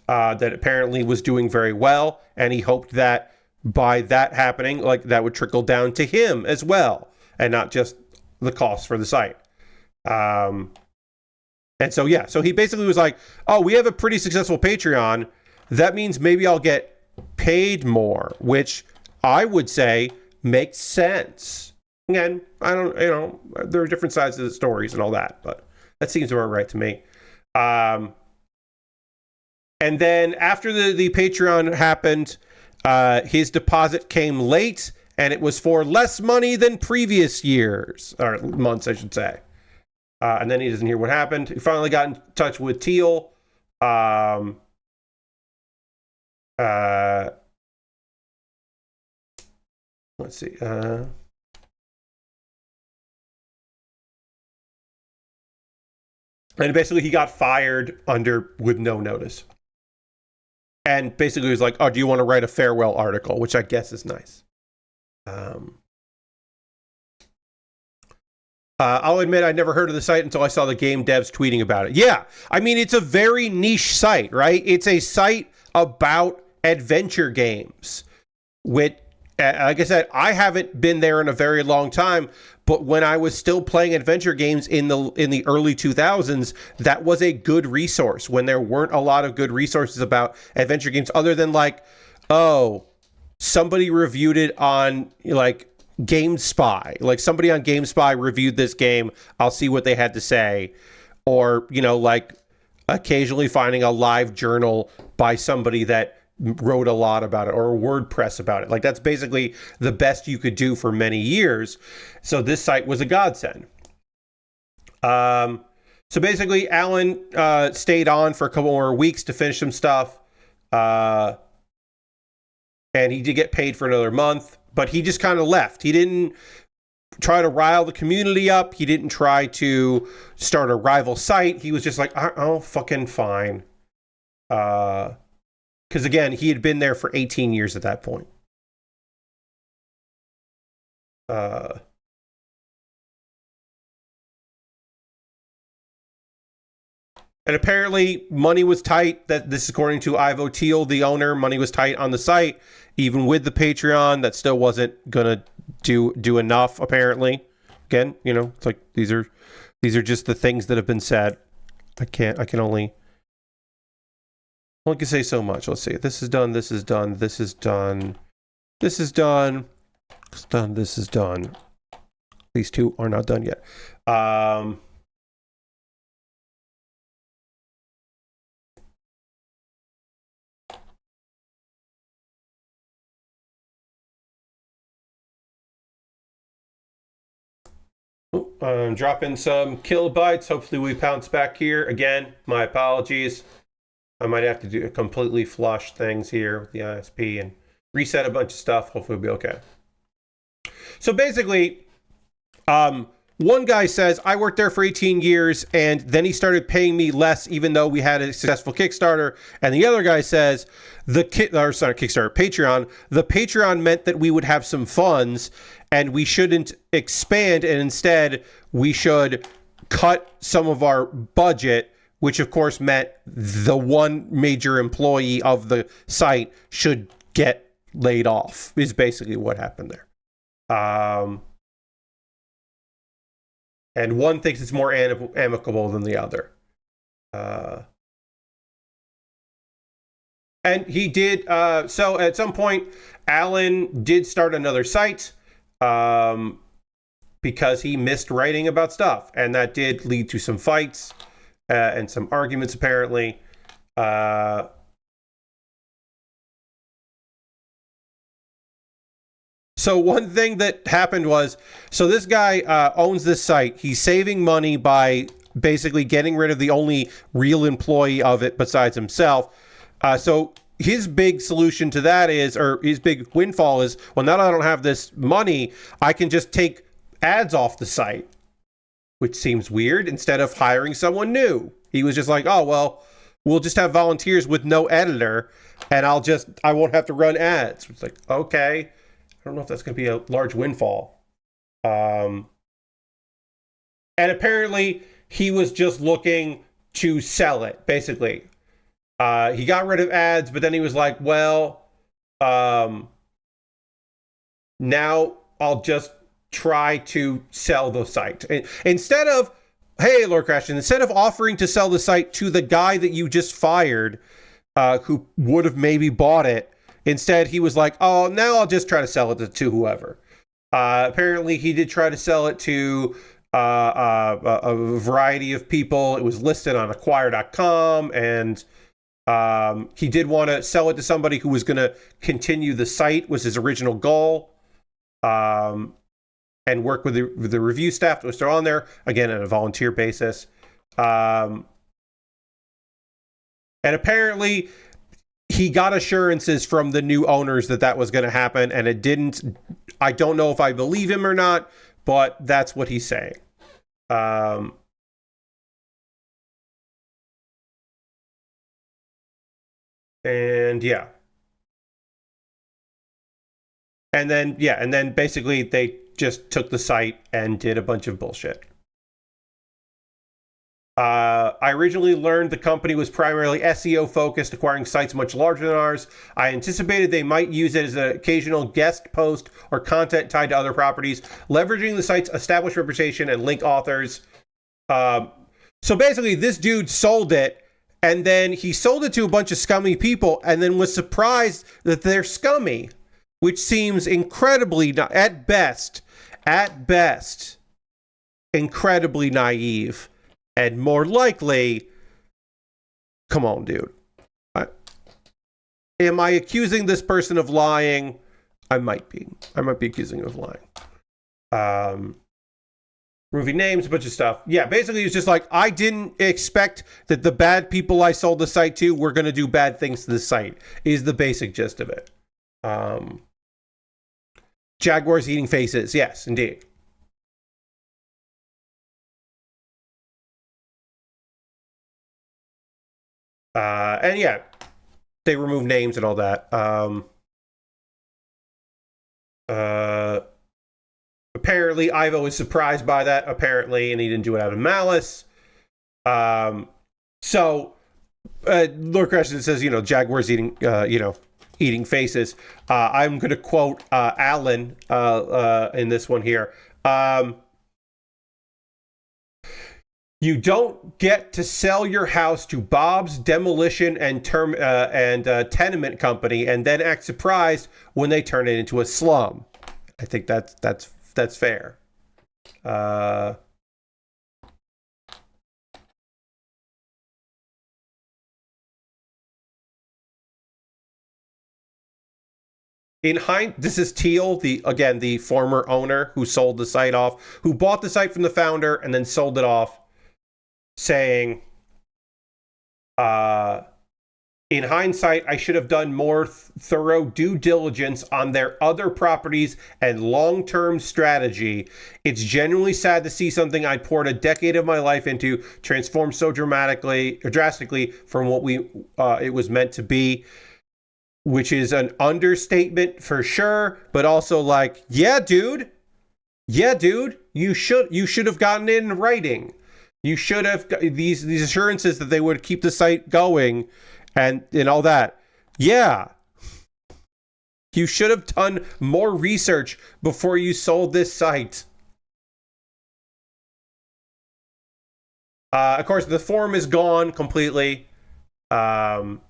that apparently was doing very well, and he hoped that by that happening, that would trickle down to him as well, and not just the cost for the site. And so he basically was like, oh, we have a pretty successful Patreon. That means maybe I'll get paid more, which I would say makes sense. Again, I don't, there are different sides of the stories and all that, but that seems about right to me. And then after the Patreon happened, his deposit came late, and it was for less money than previous years, or months, I should say. And then he doesn't hear what happened. He finally got in touch with Teal. Let's see. And basically he got fired with no notice. And basically he was like, oh, do you want to write a farewell article? Which I guess is nice. I'll admit I never heard of the site until I saw the game devs tweeting about it. Yeah, I mean, it's a very niche site, right? It's a site about adventure games. With, like I said, I haven't been there in a very long time, but when I was still playing adventure games in the early 2000s, that was a good resource when there weren't a lot of good resources about adventure games other than like, oh, somebody reviewed it on like GameSpy. Like somebody on GameSpy reviewed this game. I'll see what they had to say. Or, you know, like occasionally finding a live journal by somebody that wrote a lot about it or WordPress about it. Like that's basically the best you could do for many years. So this site was a godsend. So basically Alan stayed on for a couple more weeks to finish some stuff. And he did get paid for another month, but he just kind of left. He didn't try to rile the community up. He didn't try to start a rival site. He was just like, oh, fucking fine. Because again, he had been there for 18 years at that point. And apparently money was tight. That this is according to Ivo Teal, the owner. Money was tight on the site, even with the Patreon. That still wasn't gonna do enough. Apparently, again, you know, it's like these are just the things that have been said. I can only can say so much. Let's see. This is done. This is done. This is done. This is done. It's done. This is done. These two are not done yet. I'm dropping some kilobytes. Hopefully we bounce back here. Again, my apologies. I might have to do completely flush things here with the ISP and reset a bunch of stuff. Hopefully we'll be okay. So basically, one guy says, I worked there for 18 years and then he started paying me less even though we had a successful Kickstarter. And the other guy says, Patreon. The Patreon meant that we would have some funds and we shouldn't expand, and instead we should cut some of our budget, which of course meant the one major employee of the site should get laid off, is basically what happened there. And one thinks it's more amicable than the other. And he did, so at some point, Alan did start another site because he missed writing about stuff. And that did lead to some fights and some arguments, apparently. So one thing that happened was, so this guy owns this site. He's saving money by basically getting rid of the only real employee of it besides himself. So his big solution to that is, or his big windfall is, well, now that I don't have this money, I can just take ads off the site, which seems weird, instead of hiring someone new. He was just like, oh, well, we'll just have volunteers with no editor, and I won't have to run ads. It's like, okay. I don't know if that's going to be a large windfall. And apparently he was just looking to sell it, basically. He got rid of ads, but then he was like, well, now I'll just try to sell the site. Instead of, hey, Lord Crashton, instead of offering to sell the site to the guy that you just fired, who would have maybe bought it, instead he was like, oh, now I'll just try to sell it to whoever. Apparently he did try to sell it to a variety of people. It was listed on acquire.com, and he did want to sell it to somebody who was going to continue the site, was his original goal, and work with the review staff that was still on there, again, on a volunteer basis. And apparently he got assurances from the new owners that was going to happen, and it didn't. I don't know if I believe him or not, but that's what he's saying. And yeah. And then basically they just took the site and did a bunch of bullshit. I originally learned the company was primarily SEO focused, acquiring sites much larger than ours. I anticipated they might use it as an occasional guest post or content tied to other properties, leveraging the site's established reputation and link authors. So basically, this dude sold it, and then he sold it to a bunch of scummy people, and then was surprised that they're scummy, which seems incredibly, at best, incredibly naive. And more likely, come on, dude. Am I accusing this person of lying? I might be accusing him of lying. Removing names, a bunch of stuff. Yeah, basically, it's just like, I didn't expect that the bad people I sold the site to were going to do bad things to the site, is the basic gist of it. Jaguars eating faces. Yes, indeed. And yeah, they remove names and all that. Apparently, Ivo was surprised by that, apparently, and he didn't do it out of malice. So, Lord Crescent says, Jaguars eating, eating faces. I'm going to quote Alan in this one here. You don't get to sell your house to Bob's Demolition and Tenement Company and then act surprised when they turn it into a slum. I think that's fair. This is Teal, the former owner who sold the site off, who bought the site from the founder and then sold it off, saying, in hindsight, I should have done more thorough due diligence on their other properties and long-term strategy. It's genuinely sad to see something I poured a decade of my life into transform so drastically from what it was meant to be, which is an understatement for sure, but also like, yeah, dude, you should have gotten it in writing. You should have these assurances that they would keep the site going and all that. Yeah. You should have done more research before you sold this site. Of course, the forum is gone completely. And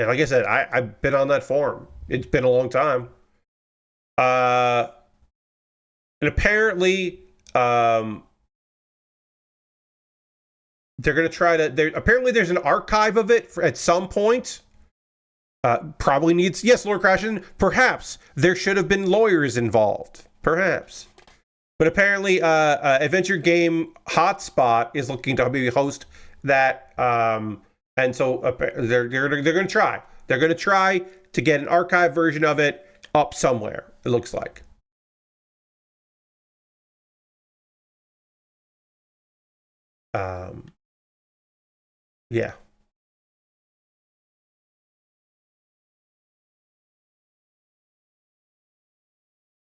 like I said, I've been on that forum. It's been a long time. And apparently, they're going to try to... Apparently, there's an archive of it at some point. Probably needs... Yes, Lord Crashin, perhaps. There should have been lawyers involved. Perhaps. But apparently, Adventure Game Hotspot is looking to maybe host that. And so they're going to try. They're going to try to get an archive version of it up somewhere, it looks like. Yeah.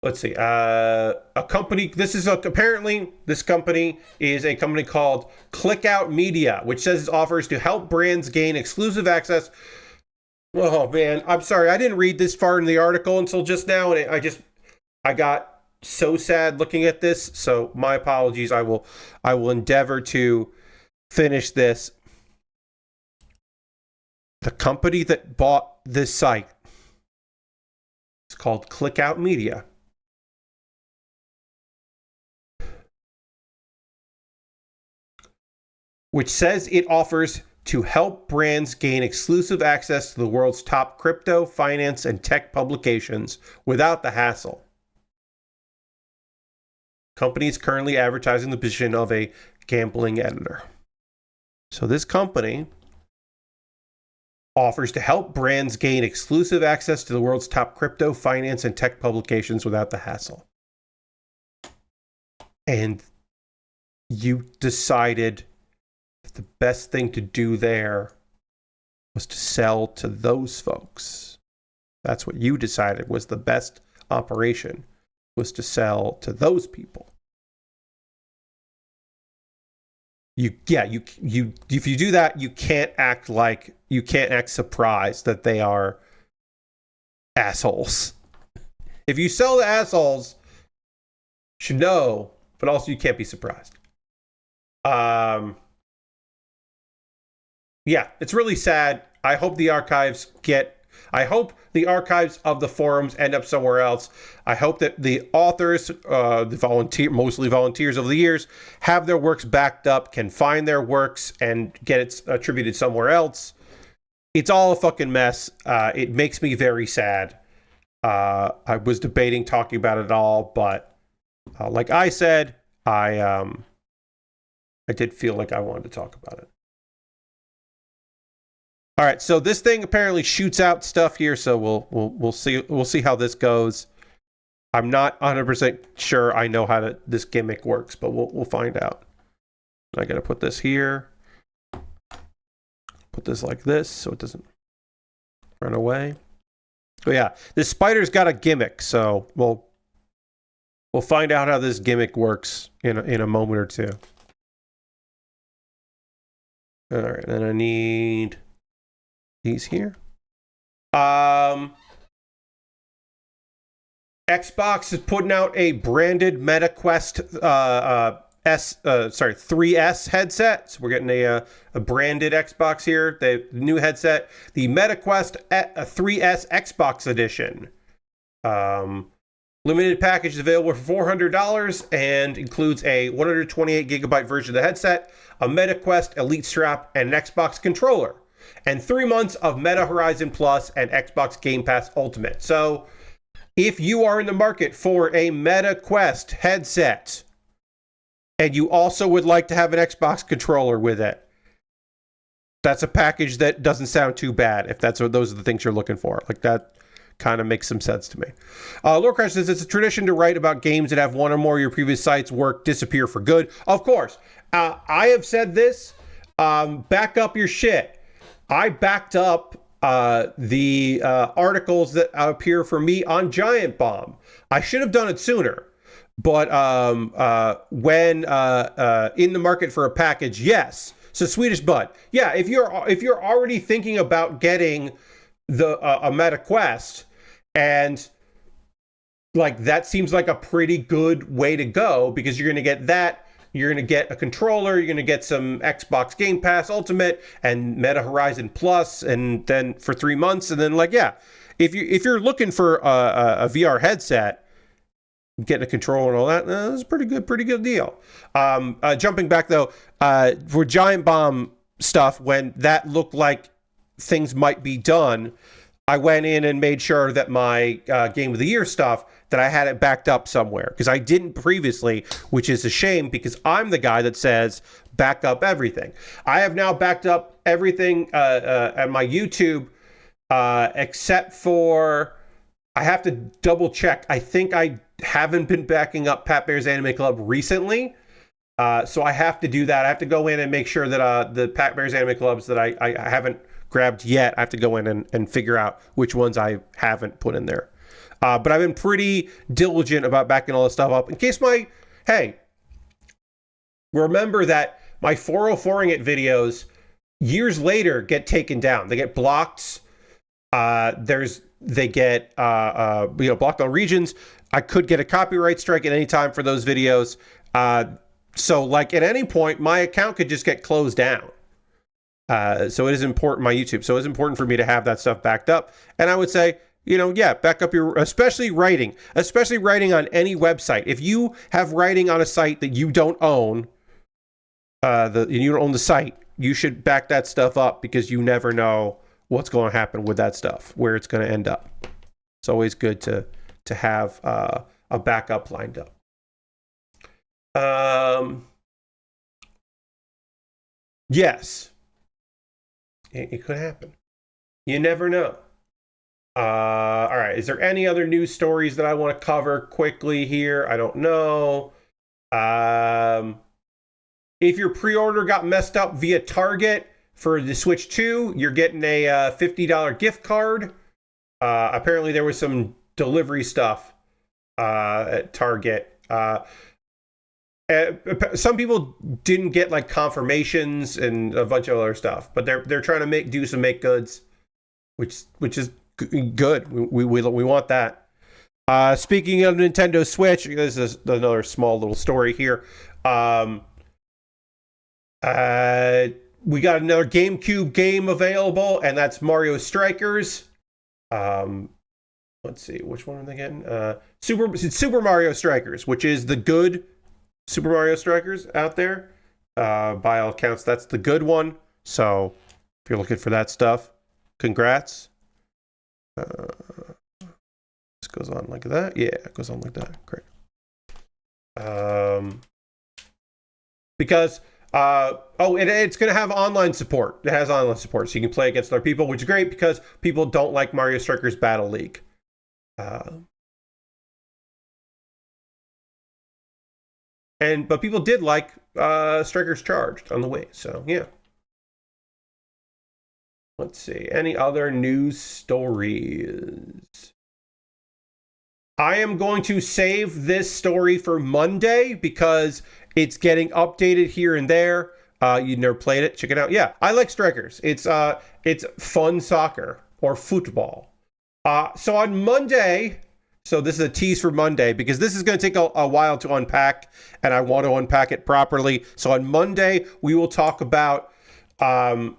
Let's see. A company. Apparently this company is a company called Clickout Media, which says it offers to help brands gain exclusive access. Oh man, I'm sorry. I didn't read this far in the article until just now, and I got so sad looking at this. So my apologies. I will endeavor to finish this. The company that bought this site is called Clickout Media. Which says it offers to help brands gain exclusive access to the world's top crypto, finance, and tech publications without the hassle. Company is currently advertising the position of a gambling editor. So this company offers to help brands gain exclusive access to the world's top crypto, finance, and tech publications without the hassle. And you decided the best thing to do there was to sell to those folks. That's what you decided was the best operation, was to sell to those people. if you do that, you can't act surprised that they are assholes. If you sell to assholes, you should know, but also you can't be surprised. Yeah, it's really sad. I hope the archives of the forums end up somewhere else. I hope that the authors, mostly volunteers over the years, have their works backed up, can find their works and get it attributed somewhere else. It's all a fucking mess. It makes me very sad. I was debating talking about it all, but like I said, I did feel like I wanted to talk about it. All right, so this thing apparently shoots out stuff here, so we'll see how this goes. I'm not 100% sure I know how this gimmick works, but we'll find out. I gotta put this here. Put this like this so it doesn't run away. But yeah, this spider's got a gimmick, so we'll find out how this gimmick works in a moment or two. All right, and I need these here. Xbox is putting out a branded MetaQuest 3S headset. So we're getting a branded Xbox here. The new headset, the MetaQuest 3S Xbox Edition. Limited package is available for $400 and includes a 128 gigabyte version of the headset, a MetaQuest Elite strap, and an Xbox controller, and 3 months of Meta Horizon Plus and Xbox Game Pass Ultimate. So if you are in the market for a MetaQuest headset and you also would like to have an Xbox controller with it, that's a package that doesn't sound too bad if those are the things you're looking for. Like, that kind of makes some sense to me. Lord Crash says, it's a tradition to write about games that have one or more of your previous site's work disappear for good. Of course. I have said this. Back up your shit. I backed up the articles that appear for me on Giant Bomb. I should have done it sooner. But when in the market for a package, yes. So Swedish Bud, yeah. If you're already thinking about getting a MetaQuest, and like that seems like a pretty good way to go, because you're going to get that. You're going to get a controller. You're going to get some Xbox Game Pass Ultimate and Meta Horizon Plus, and then for 3 months, and then if you're looking for a VR headset, getting a controller and all that, that's a pretty good deal. Jumping back though, for Giant Bomb stuff, when that looked like things might be done, I went in and made sure that my Game of the Year stuff, that I had it backed up somewhere, because I didn't previously, which is a shame, because I'm the guy that says back up everything. I have now backed up everything at my YouTube, except for, I have to double check. I think I haven't been backing up Pat Bear's Anime Club recently. So I have to do that. I have to go in and make sure that the Pat Bear's Anime Clubs that I haven't grabbed yet, I have to go in and figure out which ones I haven't put in there. But I've been pretty diligent about backing all this stuff up in case remember that my 404ing it videos years later get taken down. They get blocked. They get blocked on regions. I could get a copyright strike at any time for those videos. So like at any point, my account could just get closed down. So it is important, my YouTube. So it's important for me to have that stuff backed up. And I would say, back up especially writing on any website. If you have writing on a site that you don't own, you don't own the site, you should back that stuff up, because you never know what's going to happen with that stuff, where it's going to end up. It's always good to have a backup lined up. Yes, it could happen. You never know. All right. Is there any other news stories that I want to cover quickly here? I don't know. If your pre-order got messed up via Target for the Switch 2, you're getting a $50 gift card. Apparently there was some delivery stuff at Target. And some people didn't get like confirmations and a bunch of other stuff, but they're trying to do some make goods, which is good. We want that. Speaking of Nintendo Switch, this is another small little story here. We got another GameCube game available, and that's Mario Strikers. Let's see, which one are they getting? Super Mario Strikers, which is the good Super Mario Strikers out there. By all accounts, that's the good one. So if you're looking for that stuff, congrats. This goes on like that. Yeah, it goes on like that. Great. Because it's going to have online support. It has online support, so you can play against other people, which is great because people don't like Mario Strikers Battle League. But people did like Strikers Charged on the Wii, so yeah. Let's see. Any other news stories? I am going to save this story for Monday because it's getting updated here and there. You never played it? Check it out. Yeah, I like Strikers. It's fun soccer or football. So on Monday, so this is a tease for Monday because this is going to take a while to unpack, and I want to unpack it properly. So on Monday, we will talk about the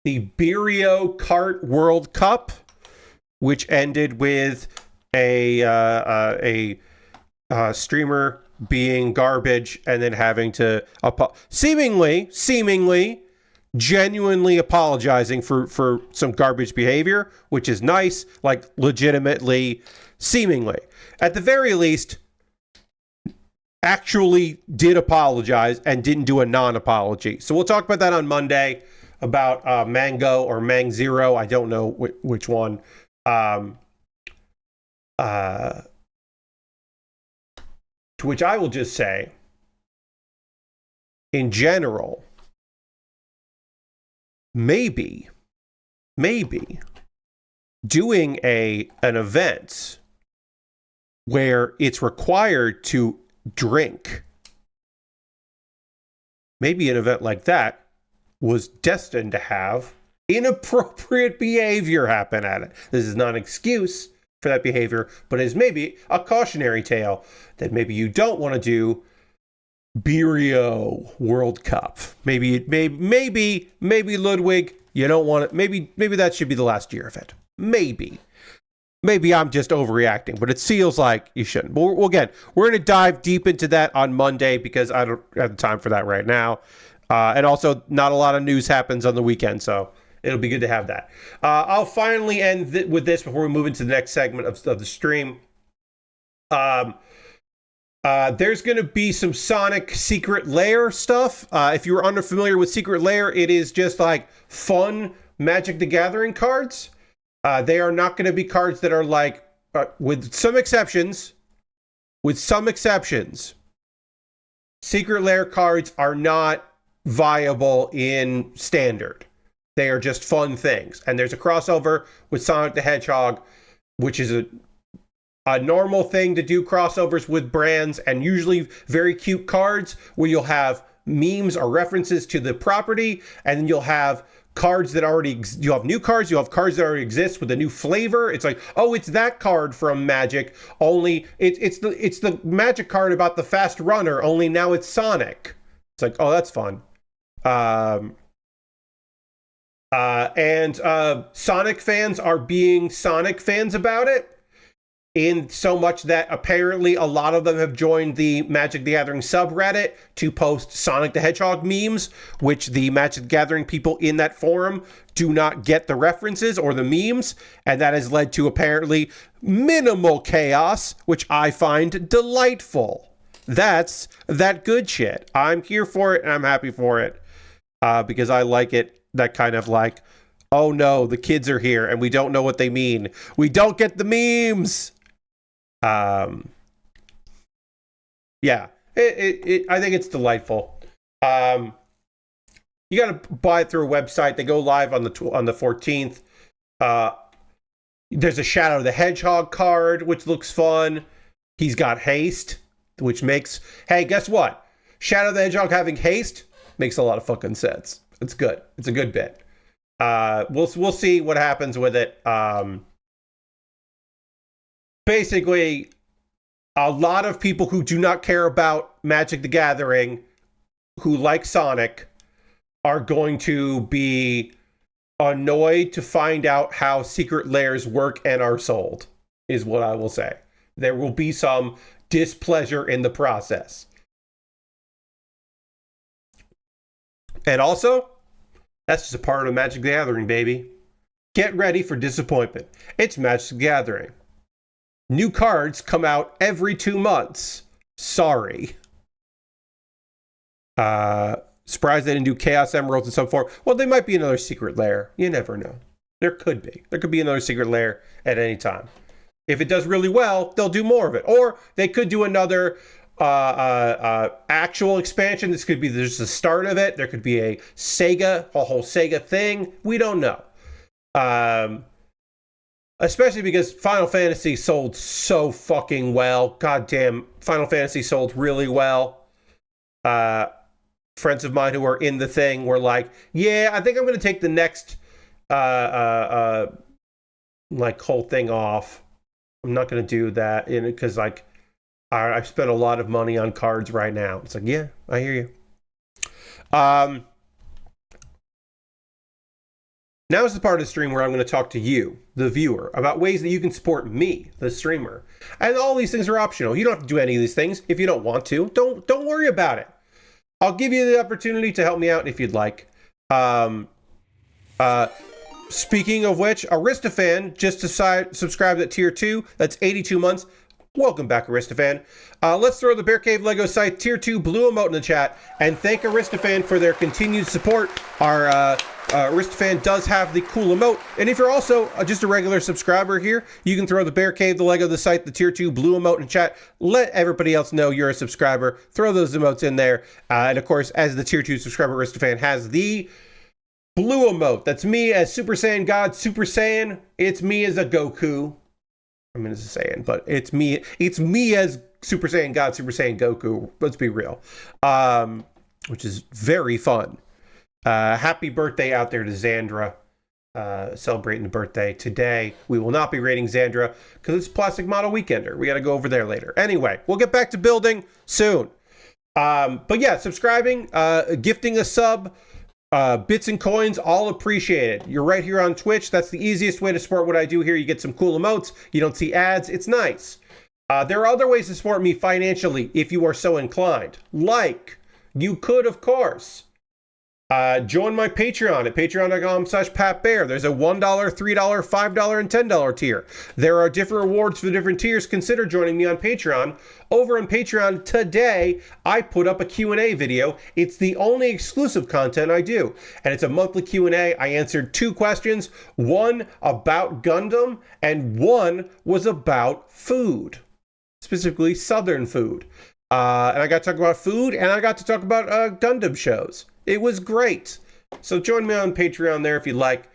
Berio Kart World Cup, which ended with a streamer being garbage and then having to seemingly genuinely apologizing for some garbage behavior, which is nice, like legitimately, seemingly. At the very least, actually did apologize and didn't do a non-apology. So we'll talk about that on Monday, about Mango or Mang Zero. I don't know which one. To which I will just say, in general, maybe doing an event where it's required to drink, maybe an event like that was destined to have inappropriate behavior happen at it. This is not an excuse for that behavior, but is maybe a cautionary tale that maybe you don't want to do Berio World Cup. Maybe Ludwig, you don't want it. Maybe that should be the last year of it. Maybe I'm just overreacting, but it feels like you shouldn't. But we're going to dive deep into that on Monday because I don't have the time for that right now. And also, not a lot of news happens on the weekend, so it'll be good to have that. I'll finally end with this before we move into the next segment of the stream. There's going to be some Sonic Secret Lair stuff. If you're unfamiliar with Secret Lair, it is just like fun Magic the Gathering cards. They are not going to be cards that are like, with some exceptions, Secret Lair cards are not viable in Standard. They are just fun things. And there's a crossover with Sonic the Hedgehog, which is a normal thing to do crossovers with brands, and usually very cute cards where you'll have memes or references to the property, and then you'll have cards that already you have new cards, you have cards that already exist with a new flavor. It's like, oh, it's that card from Magic, only it's the Magic card about the fast runner, only now it's Sonic. It's like, oh, that's fun. And Sonic fans are being Sonic fans about it, in so much that apparently a lot of them have joined the Magic the Gathering subreddit to post Sonic the Hedgehog memes, which the Magic the Gathering people in that forum do not get the references or the memes, and that has led to apparently minimal chaos, which I find delightful. That's that good shit. I'm here for it, and I'm happy for it, because I like it. That kind of like, oh no, the kids are here, and we don't know what they mean. We don't get the memes. Yeah, I think it's delightful. You got to buy it through a website. They go live on the 14th. There's a Shadow the Hedgehog card, which looks fun. He's got haste, which makes, hey, guess what? Shadow the Hedgehog having haste makes a lot of fucking sense. It's good. It's a good bit. We'll see what happens with it. Basically, a lot of people who do not care about Magic the Gathering, who like Sonic, are going to be annoyed to find out how secret lairs work and are sold, is what I will say. There will be some displeasure in the process. And also, that's just a part of Magic the Gathering, baby. Get ready for disappointment. It's Magic the Gathering. New cards come out every 2 months. Sorry. Surprised they didn't do Chaos Emeralds in some form. Well, they might be another secret lair. You never know. There could be. There could be another secret lair at any time. If it does really well, they'll do more of it. Or they could do another actual expansion. This could be just the start of it. There could be a whole Sega thing. We don't know. Especially because Final Fantasy sold so fucking well. Goddamn, Final Fantasy sold really well. Friends of mine who are in the thing were like, yeah, I think I'm going to take the next whole thing off. I'm not going to do that because I've spent a lot of money on cards right now. It's like, yeah, I hear you. Now is the part of the stream where I'm going to talk to you, the viewer, about ways that you can support me, the streamer. And all these things are optional. You don't have to do any of these things if you don't want to. Don't worry about it. I'll give you the opportunity to help me out if you'd like. Speaking of which, Aristofan just subscribed at tier 2. That's 82 months. Welcome back, Aristofan. Let's throw the Bear Cave Lego site tier 2 blue emote in the chat and thank Aristofan for their continued support. Our Aristofan does have the cool emote. And if you're also just a regular subscriber here, you can throw the Bear Cave, the Lego, the site, the tier 2 blue emote in chat. Let everybody else know you're a subscriber. Throw those emotes in there. And of course, as the tier 2 subscriber, Aristofan has the blue emote. That's me as Super Saiyan God, Super Saiyan. It's me as a Goku. I mean, it's a Saiyan, but it's me. It's me as Super Saiyan God, Super Saiyan Goku. Let's be real. Which is very fun. Happy birthday out there to Xandra. Celebrating the birthday today. We will not be rating Xandra because it's Plastic Model Weekender. We got to go over there later. Anyway, we'll get back to building soon. But yeah, subscribing, gifting a sub, bits and coins, all appreciated. You're right here on Twitch. That's the easiest way to support what I do here. You get some cool emotes. You don't see ads. It's nice. There are other ways to support me financially if you are so inclined. Like, you could, of course, join my Patreon at patreon.com/PatBear. There's a $1, $3, $5, and $10 tier. There are different rewards for the different tiers. Consider joining me on Patreon. Over on Patreon today, I put up a Q&A video. It's the only exclusive content I do. And it's a monthly Q&A. I answered 2 questions. One about Gundam, and one was about food. Specifically, Southern food. And I got to talk about food, and I got to talk about Gundam shows. It was great. So join me on Patreon there if you'd like.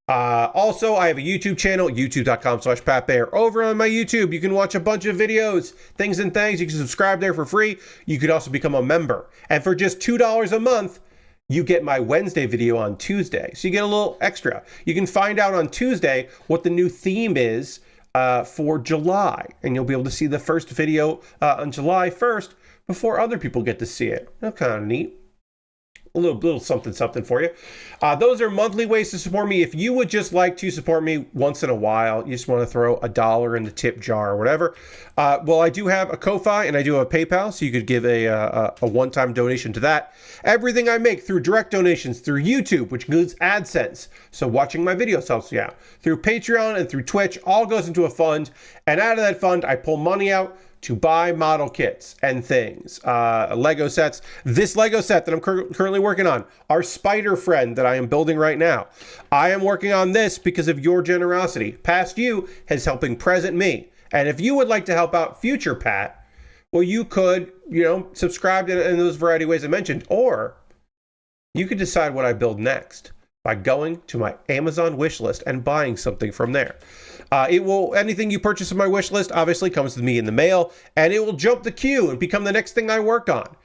Also, I have a YouTube channel, youtube.com/PatBear. Over on my YouTube, you can watch a bunch of videos, things and things. You can subscribe there for free. You could also become a member. And for just $2 a month, you get my Wednesday video on Tuesday. So you get a little extra. You can find out on Tuesday what the new theme is for July. And you'll be able to see the first video on July 1st before other people get to see it. That's kind of neat. A little something for you. Those are monthly ways to support me. If you would just like to support me once in a while, you just want to throw $1 in the tip jar or whatever. Well, I do have a Ko-Fi and I do have a PayPal, so you could give a one-time donation to that. Everything I make through direct donations, through YouTube, which includes AdSense, so watching my videos helps you out. Through Patreon and through Twitch, all goes into a fund, and out of that fund, I pull money out to buy model kits and things, Lego sets. This Lego set that I'm currently working on, our Spider Friend that I am building right now. I am working on this because of your generosity. Past you is helping present me. And if you would like to help out future Pat, well, you could, subscribe in those variety of ways I mentioned, or you could decide what I build next by going to my Amazon wish list and buying something from there. Anything you purchase on my wish list obviously comes to me in the mail, and it will jump the queue and become the next thing I work on.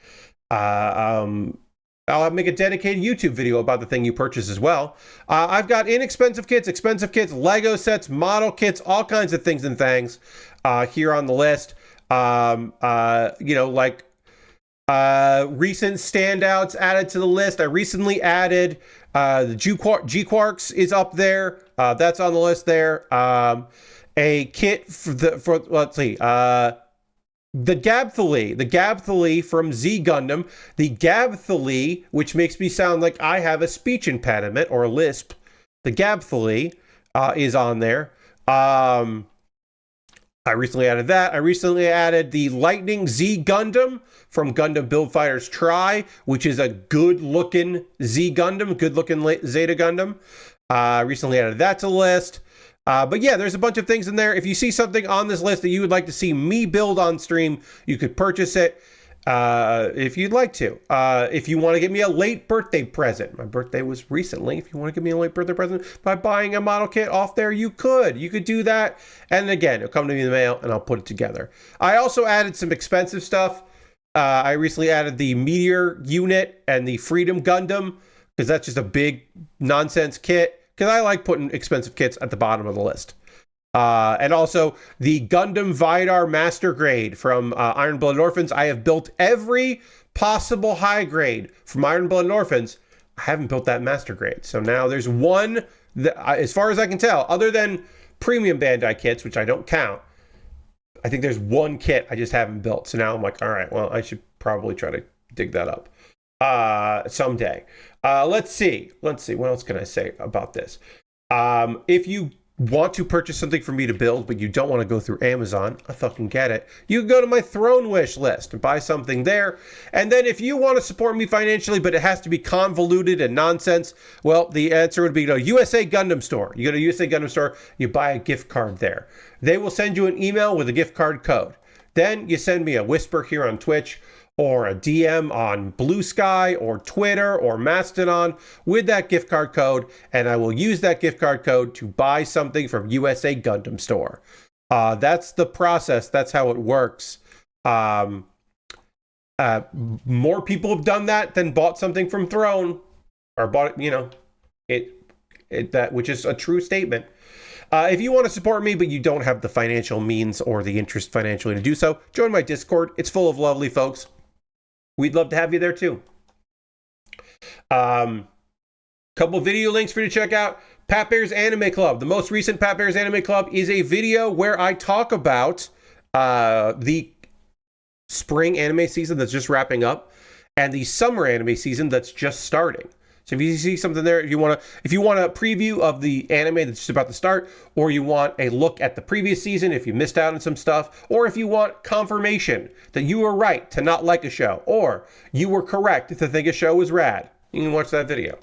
I'll make a dedicated YouTube video about the thing you purchase as well. I've got inexpensive kits, expensive kits, Lego sets, model kits, all kinds of things and things here on the list. Recent standouts added to the list. I recently added the GQuuuuuX is up there. That's on the list there. A kit for let's see. The Gabthalee from Z Gundam, the Gabthalee, which makes me sound like I have a speech impediment or a lisp. The Gabthalee is on there. I recently added that. I recently added the Lightning Z Gundam from Gundam Build Fighters Try, which is a good-looking Z Gundam, good-looking Zeta Gundam. I recently added that to the list. But yeah, there's a bunch of things in there. If you see something on this list that you would like to see me build on stream, you could purchase it if you'd like to. If you want to give me a late birthday present, my birthday was recently. If you want to give me a late birthday present by buying a model kit off there, you could. You could do that. And again, it'll come to me in the mail and I'll put it together. I also added some expensive stuff. I recently added the Meteor unit and the Freedom Gundam, because that's just a big nonsense kit. Because I like putting expensive kits at the bottom of the list. And also the Gundam Vidar Master Grade from Iron Blooded Orphans. I have built every possible high grade from Iron Blooded Orphans. I haven't built that Master Grade. So now there's one, that, as far as I can tell, other than premium Bandai kits, which I don't count, I think there's one kit I just haven't built. So now I'm like, all right, well, I should probably try to dig that up someday. Let's see. What else can I say about this? If you want to purchase something for me to build, but you don't want to go through Amazon, I fucking get it. You can go to my Throne wish list and buy something there. And then if you want to support me financially, but it has to be convoluted and nonsense, well, the answer would be to USA Gundam Store. You go to USA Gundam Store, you buy a gift card there. They will send you an email with a gift card code. Then you send me a whisper here on Twitch, or a DM on Blue Sky or Twitter or Mastodon with that gift card code, and I will use that gift card code to buy something from USA Gundam Store. That's the process. That's how it works. More people have done that than bought something from Throne, or bought, that, which is a true statement. If you want to support me, but you don't have the financial means or the interest financially to do so, join my Discord. It's full of lovely folks. We'd love to have you there too. Couple video links for you to check out. Pat Bear's Anime Club. The most recent Pat Bear's Anime Club is a video where I talk about the spring anime season that's just wrapping up and the summer anime season that's just starting. So if you see something there, if you want a preview of the anime that's just about to start, or you want a look at the previous season if you missed out on some stuff, or if you want confirmation that you were right to not like a show, or you were correct to think a show was rad, you can watch that video.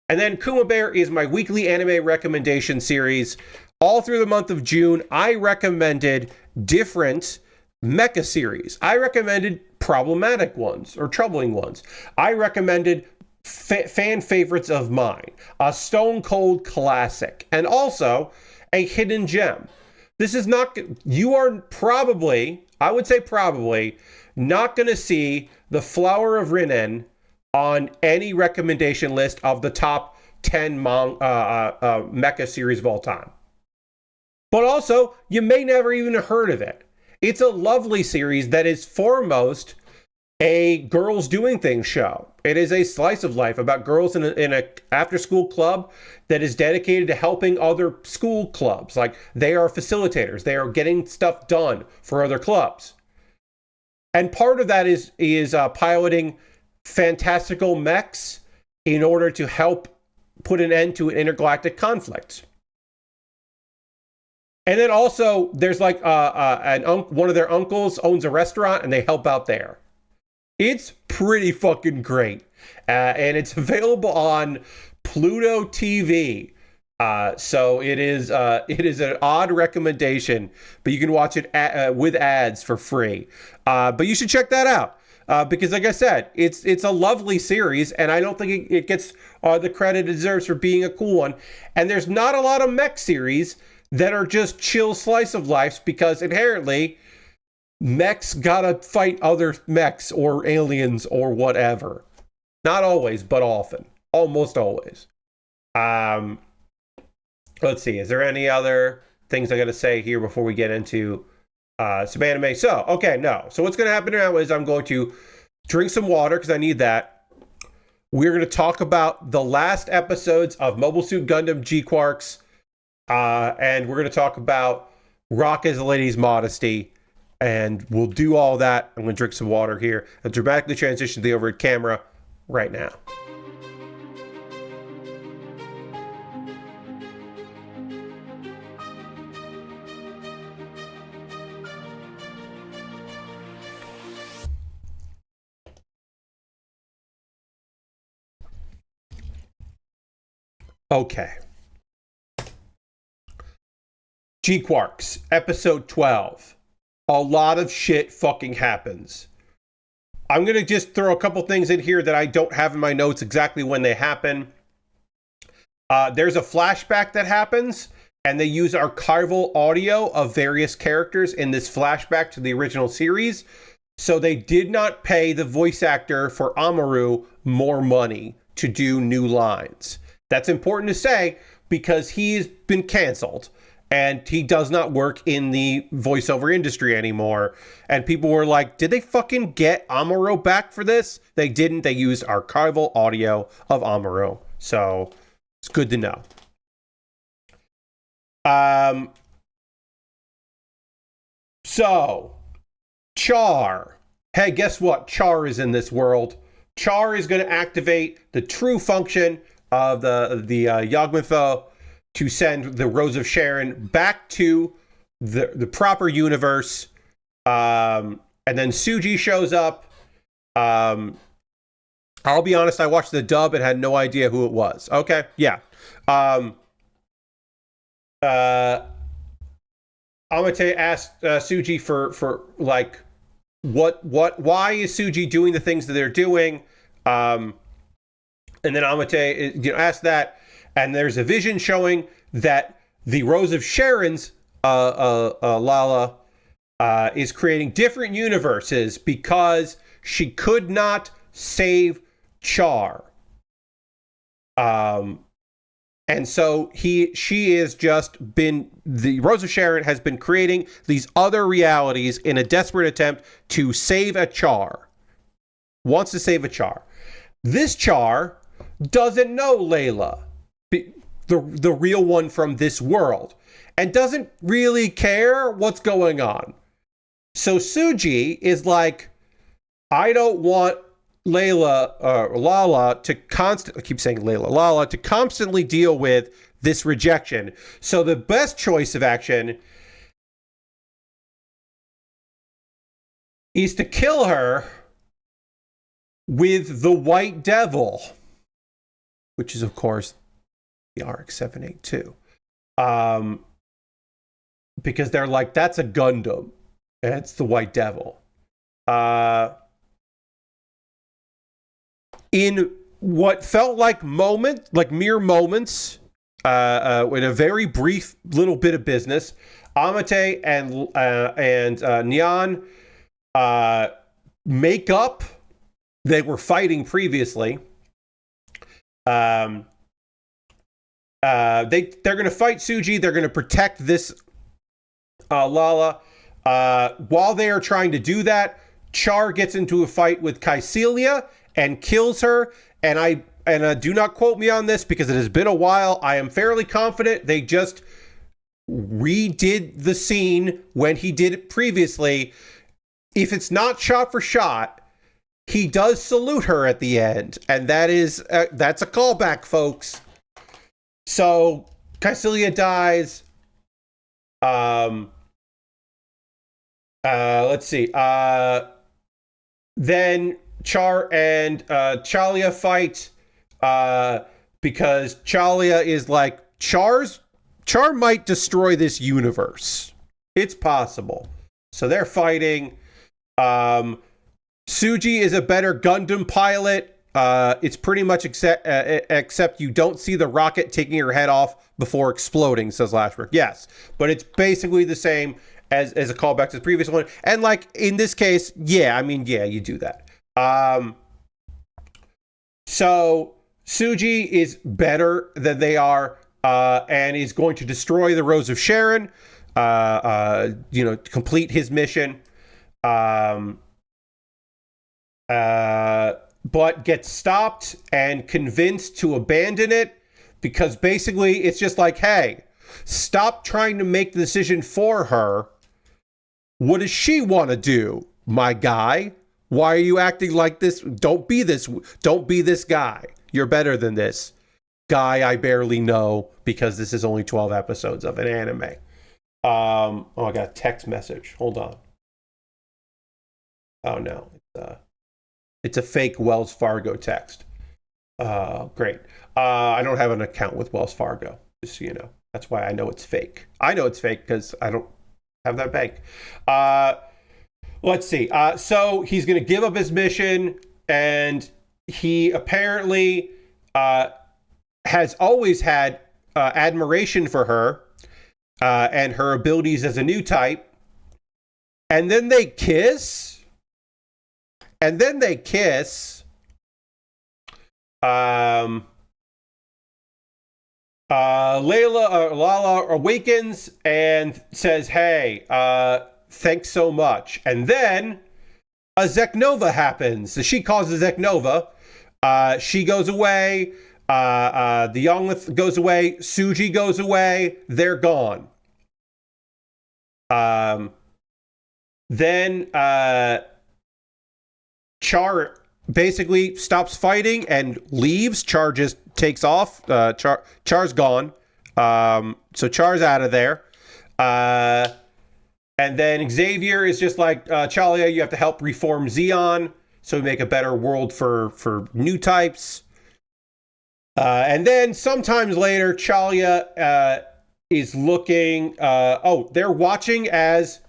And then Kuma Baer is my weekly anime recommendation series. All through the month of June, I recommended different mecha series. I recommended problematic ones or troubling ones. I recommended fan favorites of mine, a stone cold classic, and also a hidden gem. This is not, you are probably, I would say probably, not going to see the Flower of Rinen on any recommendation list of the top 10 mecha series of all time. But also, you may never even have heard of it. It's a lovely series that is foremost a girls doing things show. It is a slice of life about girls in a after school club that is dedicated to helping other school clubs. Like, they are facilitators. They are getting stuff done for other clubs. And part of that is piloting fantastical mechs in order to help put an end to an intergalactic conflict. And then also there's like one of their uncles owns a restaurant and they help out there. It's pretty fucking great. And it's available on Pluto TV. So it is an odd recommendation, but you can watch it with ads for free. But you should check that out. Because like I said, it's a lovely series, and I don't think it gets the credit it deserves for being a cool one. And there's not a lot of mech series that are just chill slice of lives because inherently mechs gotta fight other mechs or aliens or whatever. Not always, but often. Almost always. Let's see. Is there any other things I gotta say here before we get into some anime? So, okay, no. So what's gonna happen now is I'm going to drink some water because I need that. We're gonna talk about the last episodes of Mobile Suit Gundam GQuuuuuuX. And we're going to talk about Rock as a Lady's Modesty. And we'll do all that. I'm going to drink some water here and dramatically transition to the overhead camera right now. Okay. GQuuuuuuX, episode 12. A lot of shit fucking happens. I'm going to just throw a couple things in here that I don't have in my notes exactly when they happen. There's a flashback that happens, and they use archival audio of various characters in this flashback to the original series. So they did not pay the voice actor for Amaru more money to do new lines. That's important to say because he's been canceled. And he does not work in the voiceover industry anymore. And people were like, did they fucking get Amuro back for this? They didn't. They used archival audio of Amuro. So it's good to know. So Char. Hey, guess what? Char is in this world. Char is going to activate the true function of the Yagmitho to send the Rose of Sharon back to the proper universe. And then Suji shows up. I'll be honest, I watched the dub and had no idea who it was. Okay, yeah. Amate asked Suji for like, why is Suji doing the things that they're doing? And then Amate asked that. And there's a vision showing that the Rose of Sharon's Lala is creating different universes because she could not save Char. And so she is just been, the Rose of Sharon has been creating these other realities in a desperate attempt to save a Char. Wants to save a Char. This Char doesn't know Layla, the real one from this world, and doesn't really care what's going on. So Suji is like, I don't want Lala to constantly deal with this rejection. So the best choice of action is to kill her with the White Devil, which is of course the RX-782, because they're like, that's a Gundam, and it's the White Devil. In what felt like mere moments, in a very brief little bit of business, Amate and Nyan make up. They were fighting previously. They're going to fight Suji. They're going to protect this Lala. While they are trying to do that, Char gets into a fight with Kycelia and kills her. And do not quote me on this because it has been a while. I am fairly confident they just redid the scene when he did it previously. If it's not shot for shot, he does salute her at the end, and that's a callback, folks. So Kycelia dies. Let's see. Then Char and Chalia fight because Chalia is like, Char might destroy this universe. It's possible. So they're fighting. Suji is a better Gundam pilot. It's pretty much except you don't see the rocket taking her head off before exploding, says Lashbrook. Yes, but it's basically the same as a callback to the previous one. And like in this case, yeah, I mean, yeah, you do that. So Suji is better than they are, and is going to destroy the Rose of Sharon, complete his mission. But gets stopped and convinced to abandon it because basically it's just like, hey, stop trying to make the decision for her. What does she want to do, my guy? Why are you acting like this? Don't be this guy. You're better than this guy I barely know because this is only 12 episodes of an anime. I got a text message. Hold on. Oh no. It's a fake Wells Fargo text. Great. I don't have an account with Wells Fargo, just so you know. That's why I know it's fake. I know it's fake because I don't have that bank. Let's see. So he's going to give up his mission, and he apparently has always had admiration for her and her abilities as a new type. And then they kiss. Lala awakens and says, hey, thanks so much. And then a Zeknova happens. She causes Zeknova. She goes away. The Younglith goes away. Suji goes away. They're gone. Then Char basically stops fighting and leaves. Char just takes off. Char's gone. So Char's out of there. And then Xavier is just like, Chalia, you have to help reform Zeon so we make a better world for new types. And then sometimes later, Chalia is looking... they're watching as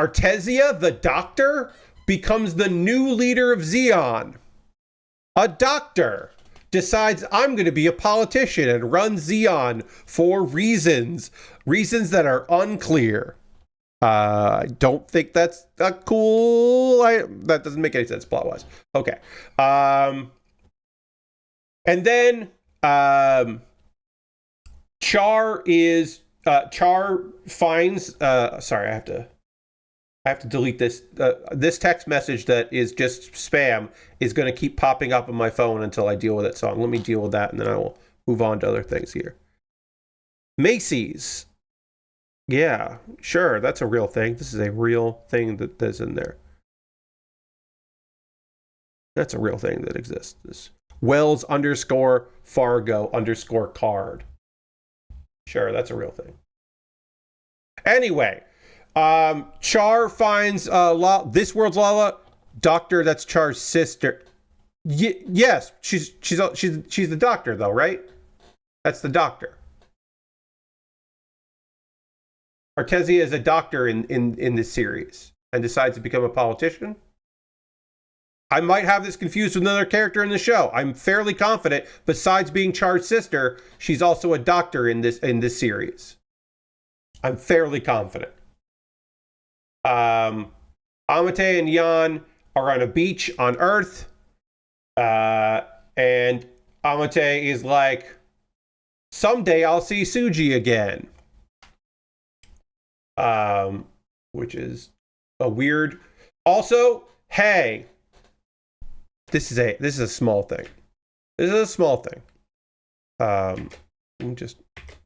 Artesia, the doctor, becomes the new leader of Zeon. A doctor decides, I'm going to be a politician and run Zeon for reasons that are unclear. I don't think that's cool. That doesn't make any sense plot-wise. Okay. And then Char finds... sorry, I have to delete this. This text message that is just spam is going to keep popping up on my phone until I deal with it. So let me deal with that, and then I will move on to other things here. Macy's. Yeah, sure. That's a real thing. This is a real thing that's in there. That's a real thing that exists. This Wells _Fargo _card. Sure, that's a real thing. Anyway. Char finds this world's Lala doctor. That's Char's sister. Yes, she's the doctor though, right? That's the doctor. Artesia is a doctor in this series and decides to become a politician. I might have this confused with another character in the show. I'm fairly confident. Besides being Char's sister, she's also a doctor in this series. I'm fairly confident. Amate and Yan are on a beach on Earth, and Amate is like, someday I'll see Suji again, which is a weird. Also, hey, this is a small thing. Let me just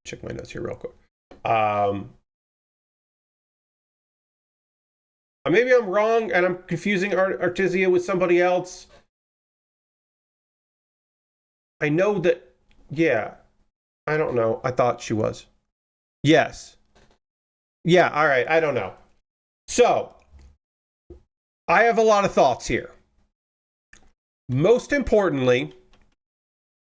check my notes here real quick. Maybe I'm wrong and I'm confusing Artesia with somebody else. I know that, yeah. I don't know. I thought she was. Yes. Yeah, all right. I don't know. So, I have a lot of thoughts here. Most importantly,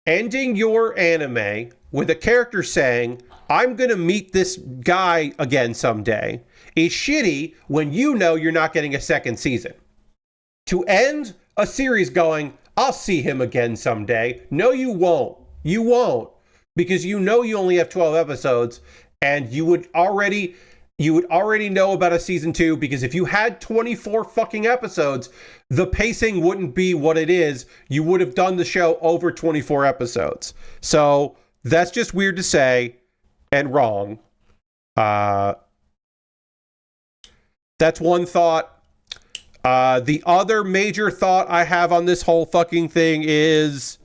ending your anime with a character saying, I'm going to meet this guy again someday, is shitty when you know you're not getting a second season. To end a series going, I'll see him again someday. No, you won't. You won't. Because you know you only have 12 episodes, and you would already know about a season 2, because if you had 24 fucking episodes, the pacing wouldn't be what it is. You would have done the show over 24 episodes. So that's just weird to say and wrong. That's one thought. The other major thought I have on this whole fucking thing is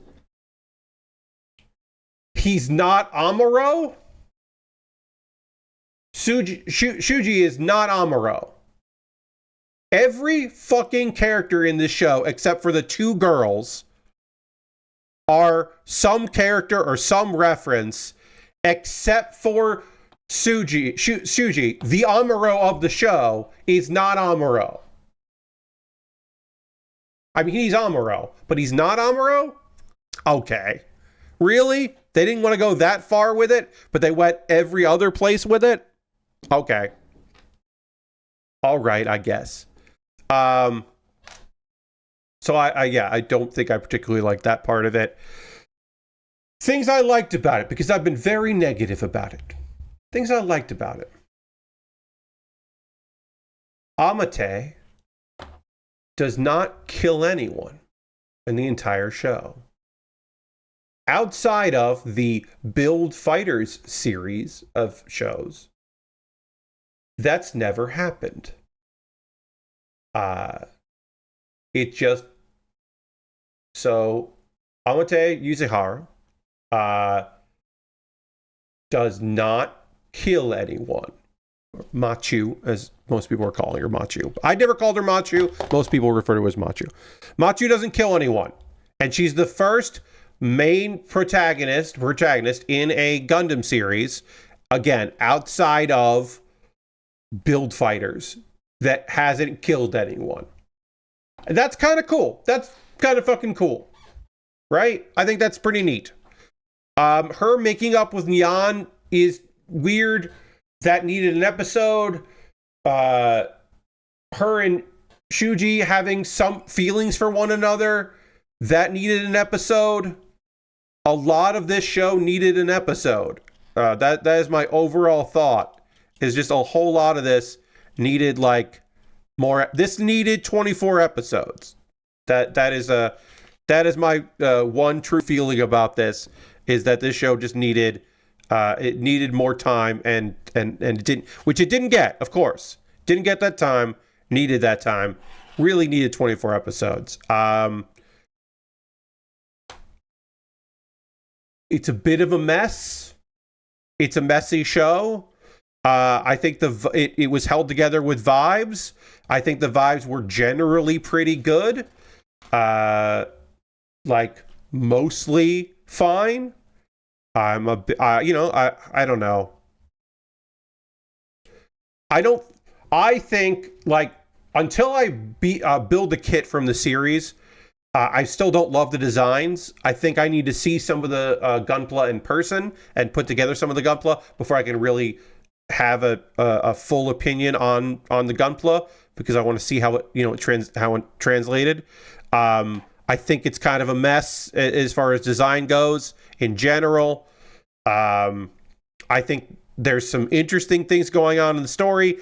he's not Amuro. Shuji is not Amuro. Every fucking character in this show, except for the 2 girls, are some character or some reference, except for Shuji. The Amuro of the show is not Amuro. I mean, he's Amuro, but he's not Amuro? Okay. Really? They didn't want to go that far with it, but they went every other place with it? Okay. All right, I guess. So I don't think I particularly like that part of it. Things I liked about it, because I've been very negative about it. Things I liked about it. Amate does not kill anyone in the entire show. Outside of the Build Fighters series of shows, that's never happened. It just... So, Amate Yuzehara does not kill anyone. Machu, as most people are calling her Machu. I never called her Machu. Most people refer to her as Machu. Machu doesn't kill anyone. And she's the first main protagonist in a Gundam series, again, outside of Build Fighters, that hasn't killed anyone. And that's kind of cool. That's kind of fucking cool. Right? I think that's pretty neat. Her making up with Nyan is weird. That needed an episode. Her and Shuji having some feelings for one another, that needed an episode. A lot of this show needed an episode. That is my overall thought. Is just a whole lot of this needed more. This needed 24 episodes. That is my one true feeling about this, is that this show just needed it needed more time, and it didn't, which it didn't get, of course. Didn't get that time, needed that time. Really needed 24 episodes. It's a bit of a mess. It's a messy show. I think it was held together with vibes. I think the vibes were generally pretty good. Mostly fine. I don't know. I think, until I build a kit from the series, I still don't love the designs. I think I need to see some of the Gunpla in person and put together some of the Gunpla before I can really have a full opinion on the Gunpla, because I want to see how it translated. I think it's kind of a mess as far as design goes in general. I think there's some interesting things going on in the story.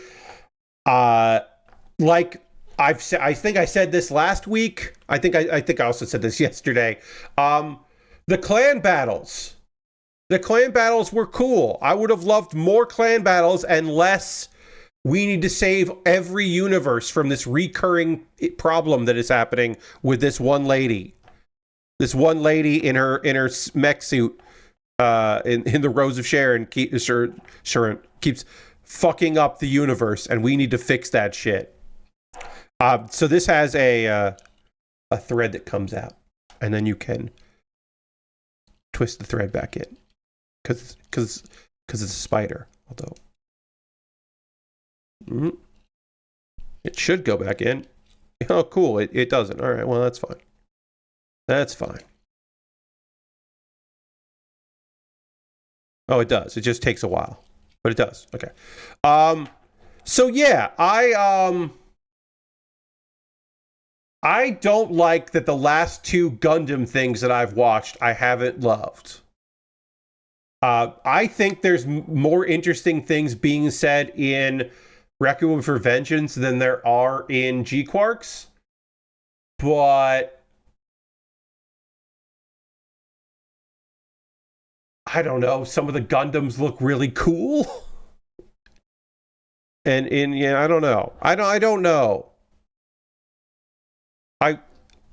I think I said this last week. I think I also said this yesterday. The clan battles. The clan battles were cool. I would have loved more clan battles and less, we need to save every universe from this recurring problem that is happening with this one lady. This one lady in her mech suit in the Rose of Sharon keeps fucking up the universe, and we need to fix that shit. So this has a thread that comes out, and then you can twist the thread back in, because it's a spider. Although it should go back in. Oh, cool! It doesn't. All right. Well, that's fine. That's fine. Oh, it does. It just takes a while, but it does. Okay. So yeah, I don't like that the last two Gundam things that I've watched I haven't loved. I think there's more interesting things being said in Requiem for Vengeance than there are in GQuuuuuuX. But I don't know, some of the Gundams look really cool. And yeah, I don't know. I don't know.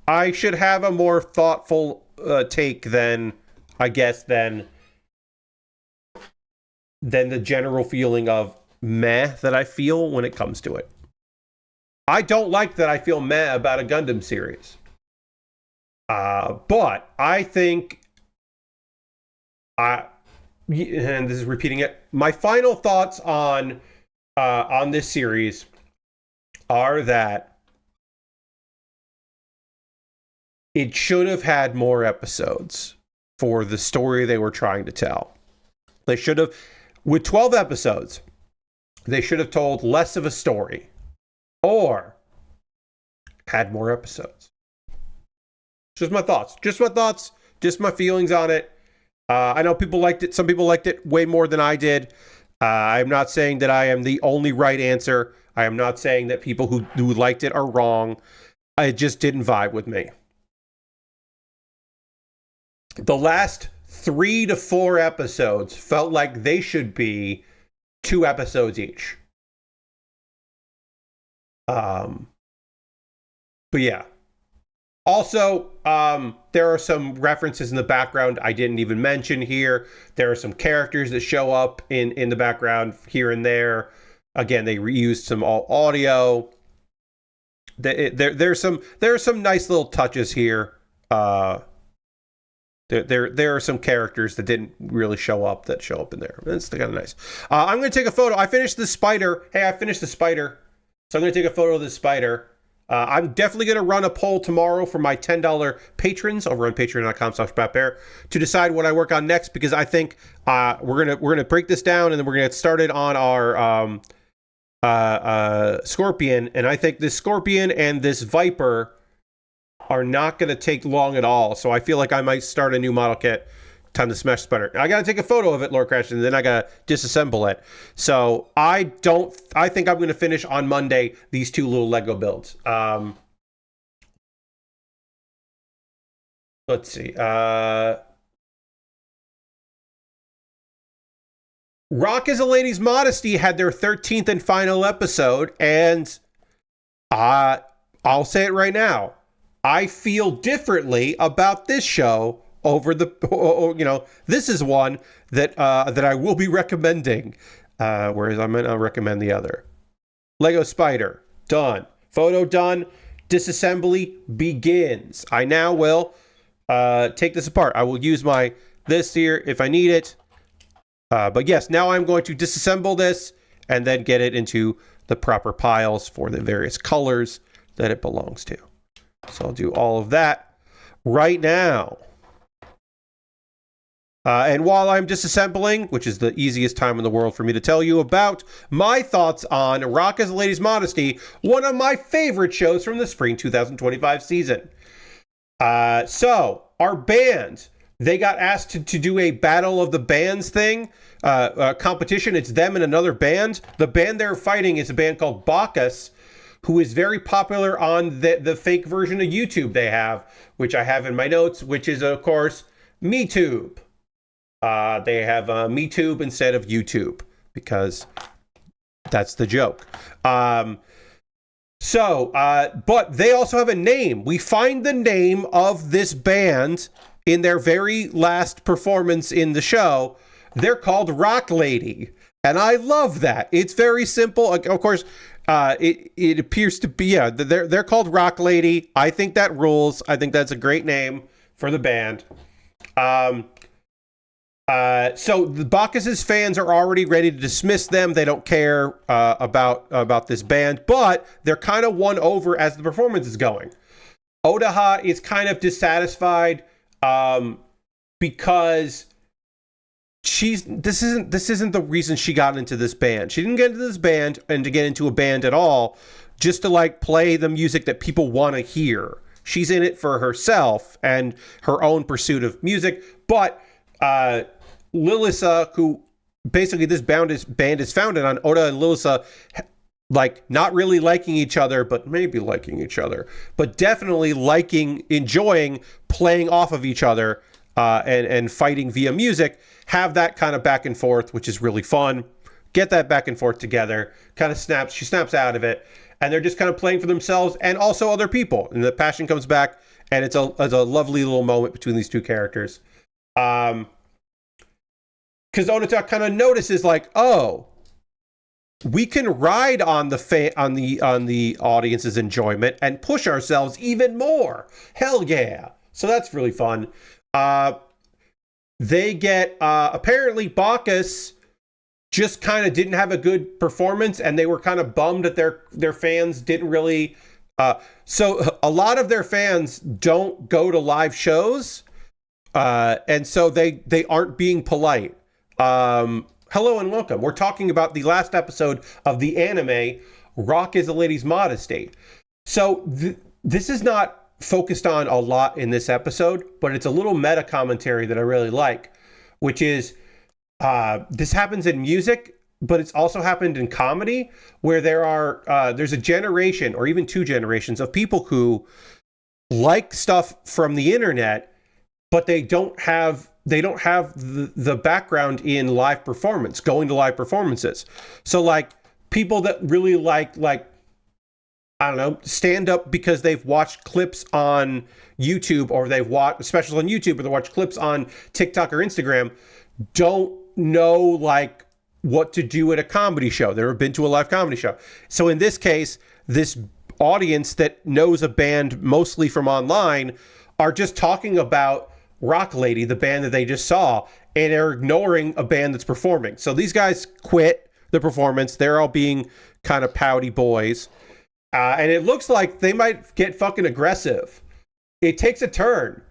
I should have a more thoughtful take than, I guess, than the general feeling of meh that I feel when it comes to it. I don't like that I feel meh about a Gundam series. But I think and this is repeating it, my final thoughts on this series are that it should have had more episodes for the story they were trying to tell. They should have, with 12 episodes, they should have told less of a story or had more episodes. Just my thoughts. Just my feelings on it. I know people liked it. Some people liked it way more than I did. I'm not saying that I am the only right answer. I am not saying that people who liked it are wrong. It just didn't vibe with me. The last 3 to 4 episodes felt like they should be 2 episodes each. But yeah. Also, there are some references in the background I didn't even mention here. There are some characters that show up in the background here and there. Again, they reused some audio. There are some nice little touches here. There are some characters that didn't really show up in there. That's kind of nice. I'm going to take a photo. I finished the spider. Hey, I finished the spider. So I'm going to take a photo of the spider. I'm definitely going to run a poll tomorrow for my $10 patrons over on patreon.com/BrattBear to decide what I work on next, because I think we're gonna break this down and then we're going to get started on our Scorpion. And I think this Scorpion and this Viper are not going to take long at all. So I feel like I might start a new model kit. Time to smash spider. I got to take a photo of it, Lord Crash, and then I got to disassemble it. So I think I'm going to finish on Monday these 2 little Lego builds. Let's see. Rock is a Lady's Modesty had their 13th and final episode, and I'll say it right now. I feel differently about this show over this is one that I will be recommending, whereas I'm gonna recommend the other. Lego Spider done, photo done, disassembly begins. I now will take this apart. I will use this here if I need it, but yes, now I'm going to disassemble this and then get it into the proper piles for the various colors that it belongs to. So I'll do all of that right now. And while I'm disassembling, which is the easiest time in the world for me to tell you about my thoughts on Rock is a Lady's Modesty, one of my favorite shows from the spring 2025 season. So our band, they got asked to do a Battle of the Bands thing, competition. It's them and another band. The band they're fighting is a band called Bacchus, who is very popular on the fake version of YouTube they have, which I have in my notes, which is, of course, MeTube. They have MeTube instead of YouTube, because that's the joke. But they also have a name. We find the name of this band in their very last performance in the show. They're called Rock Lady, and I love that. It's very simple. Of course, it appears to be, they're called Rock Lady. I think that rules. I think that's a great name for the band. So the Bacchus's fans are already ready to dismiss them. They don't care about this band, but they're kind of won over as the performance is going. Odaha is kind of dissatisfied because this isn't the reason she got into this band. She didn't get into this band and to get into a band at all just to like play the music that people want to hear. She's in it for herself and her own pursuit of music. But Lilisa, who basically this band is founded on, Oda and Lilisa, like not really liking each other, but maybe liking each other, but definitely enjoying playing off of each other and fighting via music, have that kind of back and forth, which is really fun. Get that back and forth together, she snaps out of it, and they're just kind of playing for themselves and also other people. And the passion comes back, and it's a lovely little moment between these two characters. Because Onita kind of notices like, oh, we can ride on the audience's enjoyment and push ourselves even more. Hell yeah! So that's really fun. They get apparently Bacchus just kind of didn't have a good performance, and they were kind of bummed that their fans didn't really. So a lot of their fans don't go to live shows, and so they aren't being polite. Hello and welcome. We're talking about the last episode of the anime Rock is a Lady's Modesty. So this is not focused on a lot in this episode, but it's a little meta commentary that I really like, which is this happens in music, but it's also happened in comedy, where there's a generation or even two generations of people who like stuff from the internet, but they don't have the background in live performance, going to live performances. So like people that really like I don't know, stand up because they've watched clips on YouTube, or they've watched specials on YouTube, or they watch clips on TikTok or Instagram, don't know like what to do at a comedy show. They've never been to a live comedy show. So in this case, this audience that knows a band mostly from online are just talking about Rock Lady, the band that they just saw, and they're ignoring a band that's performing. So these guys quit the performance. They're all being kind of pouty boys. And it looks like they might get fucking aggressive. It takes a turn.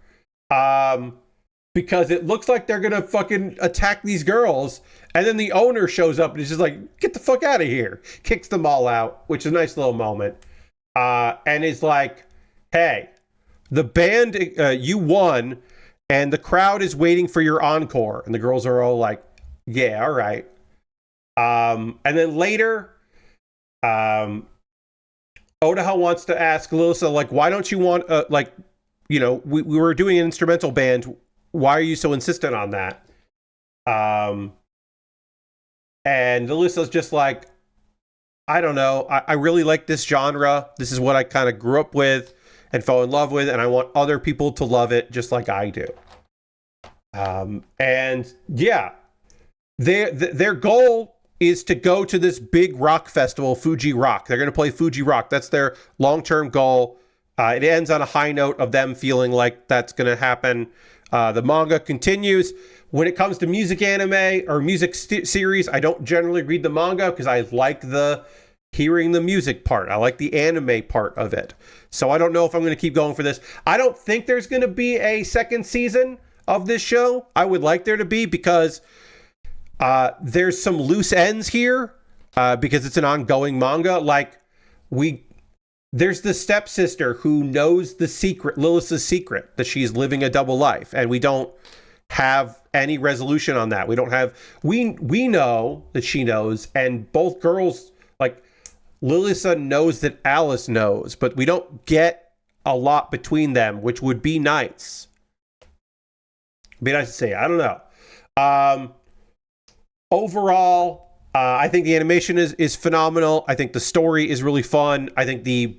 Because it looks like they're going to fucking attack these girls. And then the owner shows up and is just like, get the fuck out of here. Kicks them all out, which is a nice little moment. And is like, hey, the band, you won. And the crowd is waiting for your encore. And the girls are all like, yeah, all right. And then later, Odaha wants to ask Lilisa, like, why don't you want, we were doing an instrumental band. Why are you so insistent on that? And Lisa's just like, I don't know. I really like this genre. This is what I kind of grew up with and fell in love with, and I want other people to love it just like I do. And yeah, their goal is to go to this big rock festival, Fuji Rock. They're going to play Fuji Rock. That's their long-term goal. It ends on a high note of them feeling like that's going to happen. The manga continues. When it comes to music anime or music series, I don't generally read the manga because I like hearing the music part. I like the anime part of it. So I don't know if I'm going to keep going for this. I don't think there's going to be a second season of this show. I would like there to be, because there's some loose ends here because it's an ongoing manga. Like there's the stepsister who knows the secret, Lilith's secret, that she's living a double life, and we don't have any resolution on that. We don't have, we know that she knows, and both girls, like Lilith knows that Alice knows, but we don't get a lot between them, which would be nice. Be nice to say. I don't know. Overall, I think the animation is phenomenal. I think the story is really fun. I think the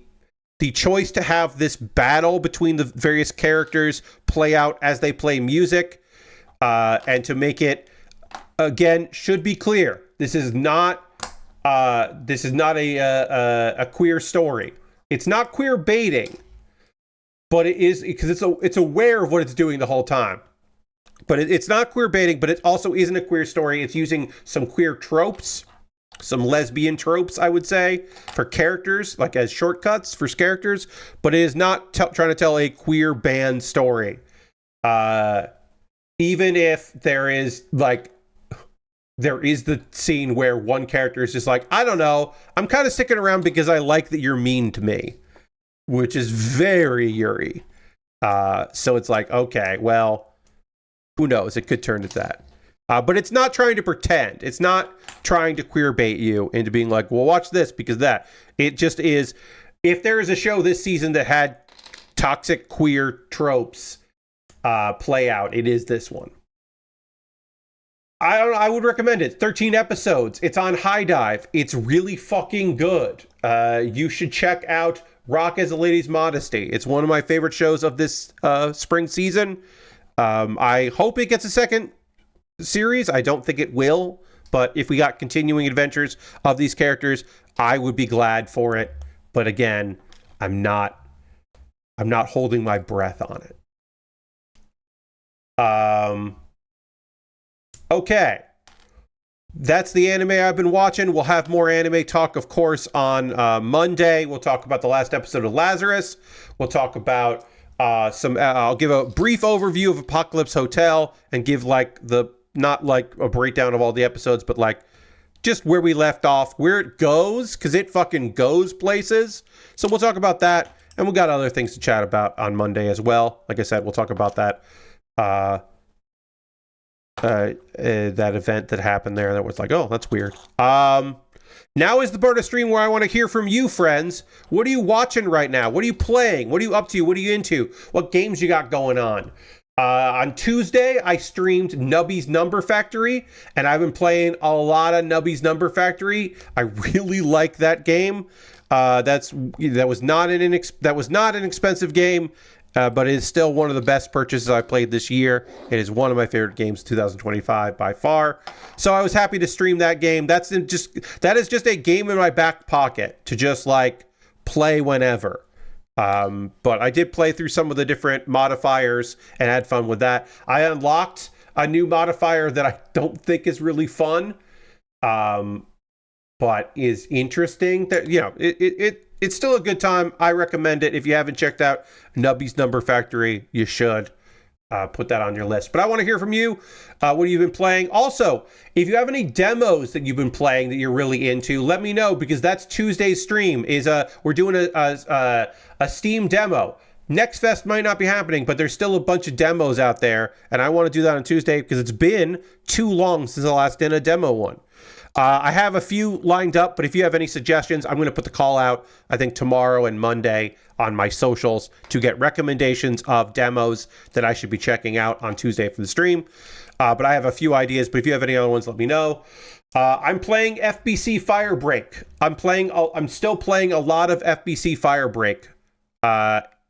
choice to have this battle between the various characters play out as they play music, and to make it, again, should be clear. This is not a queer story. It's not queer baiting, but it is, because it's aware of what it's doing the whole time. But it's not queer baiting, but it also isn't a queer story. It's using some queer tropes, some lesbian tropes, I would say, for characters, like as shortcuts for characters. But it is not trying to tell a queer band story. Even if there is, like, there is the scene where one character is just like, I don't know, I'm kind of sticking around because I like that you're mean to me, which is very Yuri. So it's like, okay, well, who knows? It could turn to that. But it's not trying to pretend. It's not trying to queer bait you into being like, well, watch this because that. It just is. If there is a show this season that had toxic queer tropes play out, it is this one. I don't know. I would recommend it. 13 episodes. It's on HIDIVE. It's really fucking good. You should check out Rock as a Lady's Modesty. It's one of my favorite shows of this spring season. I hope it gets a second series. I don't think it will, but if we got continuing adventures of these characters, I would be glad for it. But again, I'm not holding my breath on it. Okay. That's the anime I've been watching. We'll have more anime talk, of course, on Monday. We'll talk about the last episode of Lazarus. We'll talk about I'll give a brief overview of Apocalypse Hotel and give not like a breakdown of all the episodes, but like just where we left off, where it goes, because it fucking goes places. So we'll talk about that. And we got other things to chat about on Monday as well. Like I said, we'll talk about that. That event that happened there that was like, oh, that's weird. Now is the part of stream where I want to hear from you, friends. What are you watching right now? What are you playing? What are you up to? What are you into? What games you got going on? On Tuesday, I streamed Nubby's Number Factory, and I've been playing a lot of Nubby's Number Factory. I really like that game. That was not an expensive game. But it is still one of the best purchases I played this year. It is one of my favorite games of 2025 by far. So I was happy to stream that game. That is just a game in my back pocket to just like play whenever. But I did play through some of the different modifiers and had fun with that. I unlocked a new modifier that I don't think is really fun, but is interesting. That it's still a good time. I recommend it. If you haven't checked out Nubby's Number Factory, you should put that on your list. But I want to hear from you. What have you been playing? Also, if you have any demos that you've been playing that you're really into, let me know, because that's Tuesday's stream. We're doing a Steam demo. Next Fest might not be happening, but there's still a bunch of demos out there, and I want to do that on Tuesday because it's been too long since I last did a demo one. I have a few lined up, but if you have any suggestions, I'm going to put the call out, I think, tomorrow and Monday on my socials to get recommendations of demos that I should be checking out on Tuesday for the stream. But I have a few ideas, but if you have any other ones, let me know. I'm playing FBC Firebreak. I'm still playing a lot of FBC Firebreak.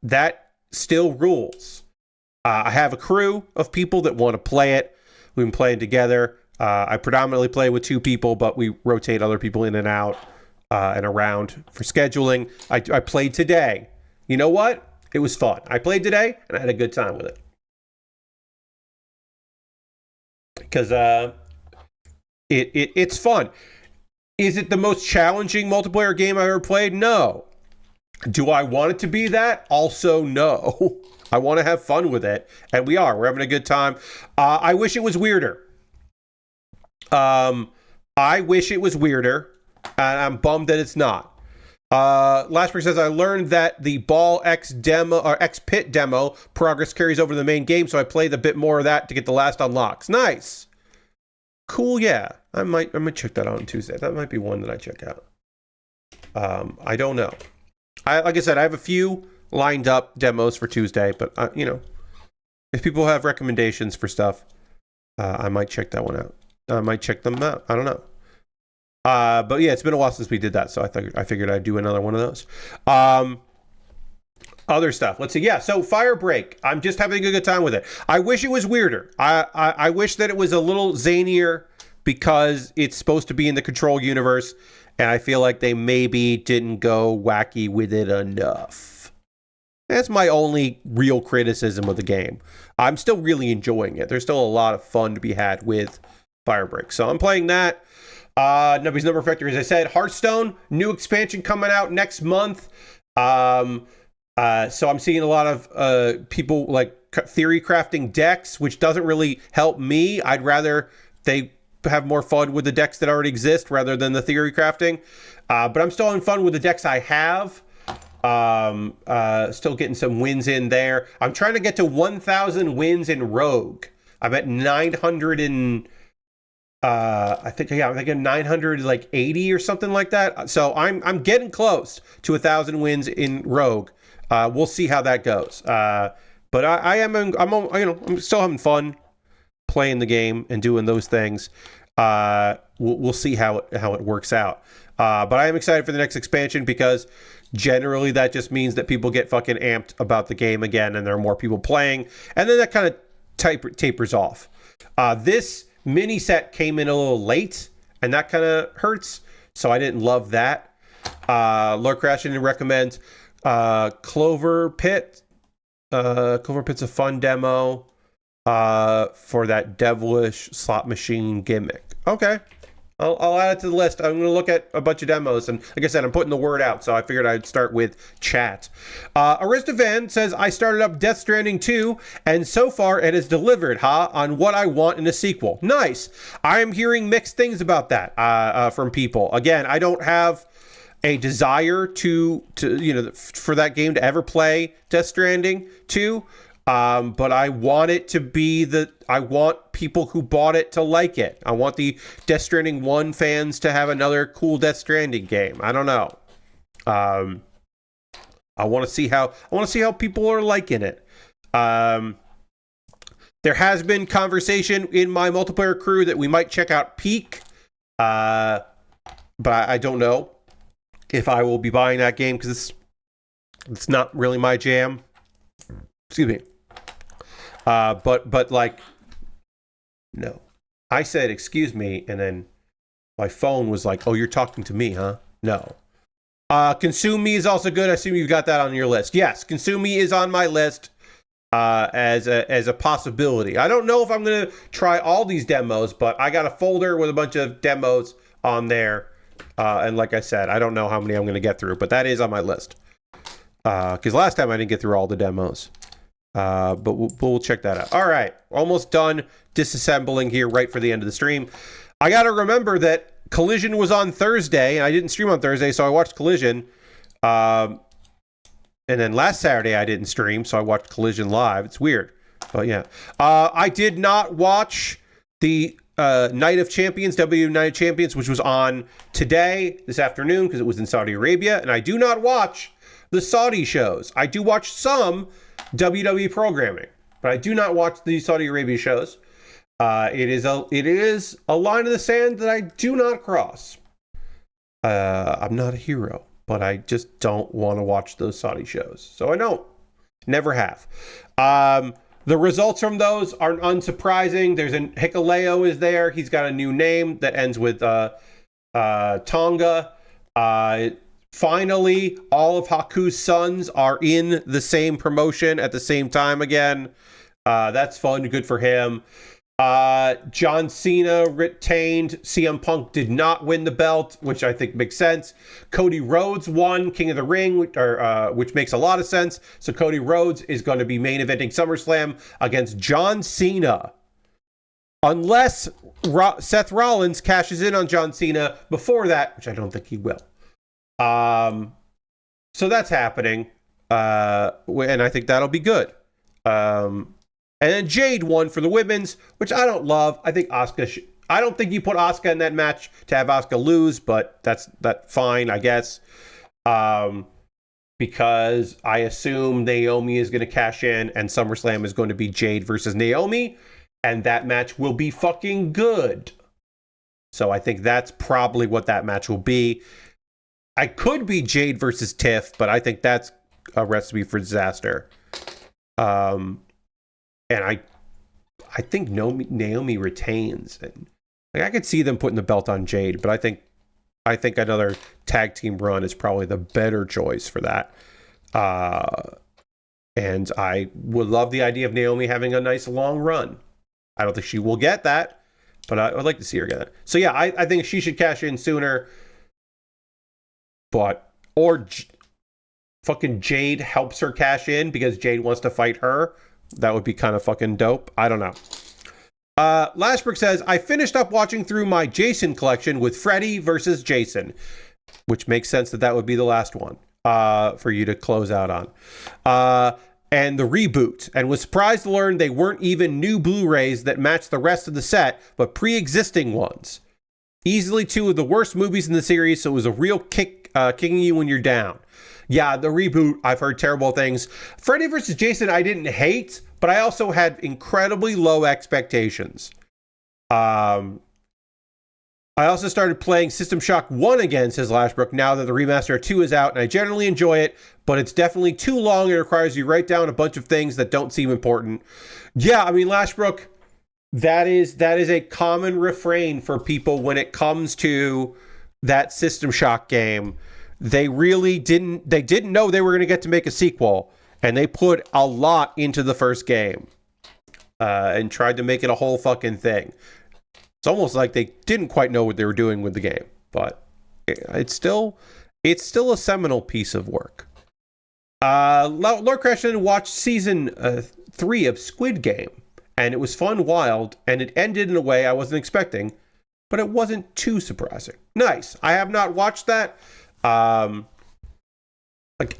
That still rules. I have a crew of people that want to play it. We've been playing together. I predominantly play with two people, but we rotate other people in and out and around for scheduling. I played today. You know what? It was fun. I played today, and I had a good time with it. Because it's fun. Is it the most challenging multiplayer game I've ever played? No. Do I want it to be that? Also, no. I want to have fun with it, and we are. We're having a good time. I wish it was weirder. I wish it was weirder, and I'm bummed that it's not. Lashberg says, I learned that the Ball X demo or X Pit demo progress carries over to the main game, so I played a bit more of that to get the last unlocks. Nice. Cool, yeah. I might check that out on Tuesday. That might be one that I check out. I don't know. Like I said, I have a few lined up demos for Tuesday, but if people have recommendations for stuff, I might check that one out. I might check them out. I don't know. But yeah, it's been a while since we did that, so I figured I'd do another one of those. Other stuff. Let's see. Yeah, so Firebreak. I'm just having a good time with it. I wish it was weirder. I wish that it was a little zanier because it's supposed to be in the Control universe, and I feel like they maybe didn't go wacky with it enough. That's my only real criticism of the game. I'm still really enjoying it. There's still a lot of fun to be had with Firebreak. So I'm playing that. Nubby's Number Factory, as I said. Hearthstone, new expansion coming out next month. So I'm seeing a lot of people like theory crafting decks, which doesn't really help me. I'd rather they have more fun with the decks that already exist rather than the theory crafting. But I'm still having fun with the decks I have. Still getting some wins in there. I'm trying to get to 1,000 wins in Rogue. I'm at 900 and I think 980 or something like that. So I'm getting close to 1,000 wins in Rogue. We'll see how that goes. But I'm still having fun playing the game and doing those things. We'll see how it works out. But I am excited for the next expansion because generally that just means that people get fucking amped about the game again and there are more people playing. And then that kind of tapers off. This mini set came in a little late and that kind of hurts. So I didn't love that. Lord Crashing recommends Clover Pit. Clover Pit's a fun demo for that devilish slot machine gimmick. Okay. I'll add it to the list. I'm going to look at a bunch of demos. And like I said, I'm putting the word out, so I figured I'd start with chat. Aristovan says, I started up Death Stranding 2, and so far it has delivered, on what I want in a sequel. Nice. I am hearing mixed things about that from people. Again, I don't have a desire to for that game to ever play Death Stranding 2. But I want it to be I want people who bought it to like it. I want the Death Stranding 1 fans to have another cool Death Stranding game. I don't know. I want to see how people are liking it. There has been conversation in my multiplayer crew that we might check out Peak. But I don't know if I will be buying that game because it's not really my jam. Excuse me. But like, no. I said, excuse me, and then my phone was like, oh, you're talking to me, huh? No. Consume Me is also good. I assume you've got that on your list. Yes, Consume Me is on my list as a possibility. I don't know if I'm going to try all these demos, but I got a folder with a bunch of demos on there. And like I said, I don't know how many I'm going to get through, but that is on my list. Because last time I didn't get through all the demos. But we'll check that out. All right. Almost done disassembling here right for the end of the stream. I got to remember that Collision was on Thursday, and I didn't stream on Thursday, so I watched Collision. And then last Saturday I didn't stream, so I watched Collision live. It's weird. But yeah. I did not watch the Night of Champions, WWE Night of Champions, which was on today, this afternoon, because it was in Saudi Arabia. And I do not watch the Saudi shows. I do watch some WWE programming, but I do not watch the Saudi Arabia shows. It is a line in the sand that I do not cross. I'm not a hero, but I just don't want to watch those Saudi shows. So I don't. Never have. The results from those are unsurprising. There's Hikuleo is there. He's got a new name that ends with Tonga. Finally, all of Haku's sons are in the same promotion at the same time again. That's fun. Good for him. John Cena retained. CM Punk did not win the belt, which I think makes sense. Cody Rhodes won King of the Ring, which makes a lot of sense. So Cody Rhodes is going to be main eventing SummerSlam against John Cena. Unless Seth Rollins cashes in on John Cena before that, which I don't think he will. So that's happening, and I think that'll be good. And then Jade won for the women's, which I don't love. I think Asuka. I don't think you put Asuka in that match to have Asuka lose, but that's fine, I guess. Because I assume Naomi is going to cash in, and SummerSlam is going to be Jade versus Naomi, and that match will be fucking good. So I think that's probably what that match will be. I could be Jade versus Tiff, but I think that's a recipe for disaster. And I think Naomi retains, and I could see them putting the belt on Jade, but I think another tag team run is probably the better choice for that. And I would love the idea of Naomi having a nice long run. I don't think she will get that, but I would like to see her get it. So yeah, I think she should cash in sooner. Fucking Jade helps her cash in because Jade wants to fight her. That would be kind of fucking dope. I don't know. Lashbrook says, I finished up watching through my Jason collection with Freddy versus Jason, which makes sense that would be the last one for you to close out on. And the reboot, and was surprised to learn they weren't even new Blu-rays that matched the rest of the set, but pre-existing ones. Easily two of the worst movies in the series, so it was a real kicking you when you're down. Yeah, the reboot, I've heard terrible things. Freddy vs. Jason, I didn't hate, but I also had incredibly low expectations. I also started playing System Shock 1 again, says Lashbrook, now that the remaster of 2 is out, and I generally enjoy it, but it's definitely too long and requires you write down a bunch of things that don't seem important. Yeah, I mean, Lashbrook, that is a common refrain for people when it comes to that System Shock game. They didn't know they were going to get to make a sequel, and they put a lot into the first game and tried to make it a whole fucking thing. It's almost like they didn't quite know what they were doing with the game, but it's still a seminal piece of work. Lord Crashton watched season 3 of Squid Game, and it was fun, wild, and it ended in a way I wasn't expecting, but it wasn't too surprising. Nice. I have not watched that. I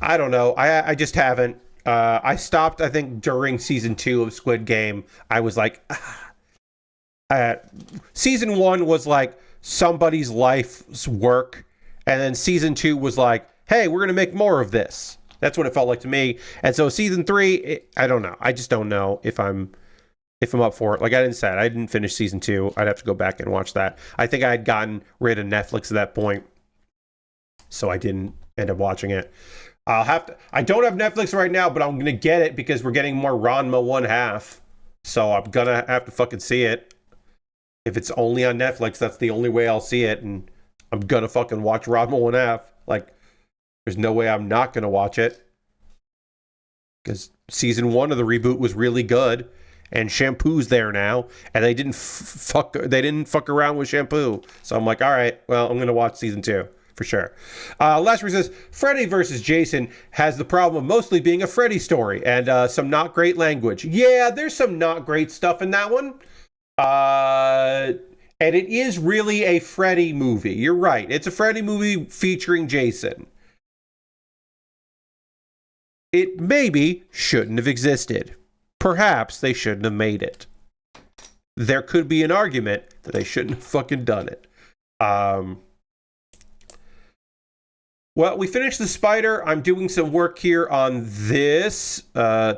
don't know. I just haven't. I stopped, I think, during season 2 of Squid Game. I was like, season 1 was like somebody's life's work, and then season 2 was like, hey, we're gonna make more of this. That's what it felt like to me. And so season 3, I don't know. I just don't know if I'm up for it. Like I didn't finish season 2. I'd have to go back and watch that. I think I had gotten rid of Netflix at that point, so I didn't end up watching it. I don't have Netflix right now, but I'm gonna get it because we're getting more Ranma 1/2. So I'm gonna have to fucking see it. If it's only on Netflix, that's the only way I'll see it, and I'm gonna fucking watch Ranma 1/2. Like, there's no way I'm not gonna watch it. Because season 1 of the reboot was really good, and Shampoo's there now, and they didn't fuck around with Shampoo. So I'm like, all right, well, I'm gonna watch season 2. For sure. Lashbrook says, Freddy versus Jason has the problem of mostly being a Freddy story and some not great language. Yeah, there's some not great stuff in that one. And it is really a Freddy movie. You're right. It's a Freddy movie featuring Jason. It maybe shouldn't have existed. Perhaps they shouldn't have made it. There could be an argument that they shouldn't have fucking done it. Well, we finished the Spider. I'm doing some work here on this.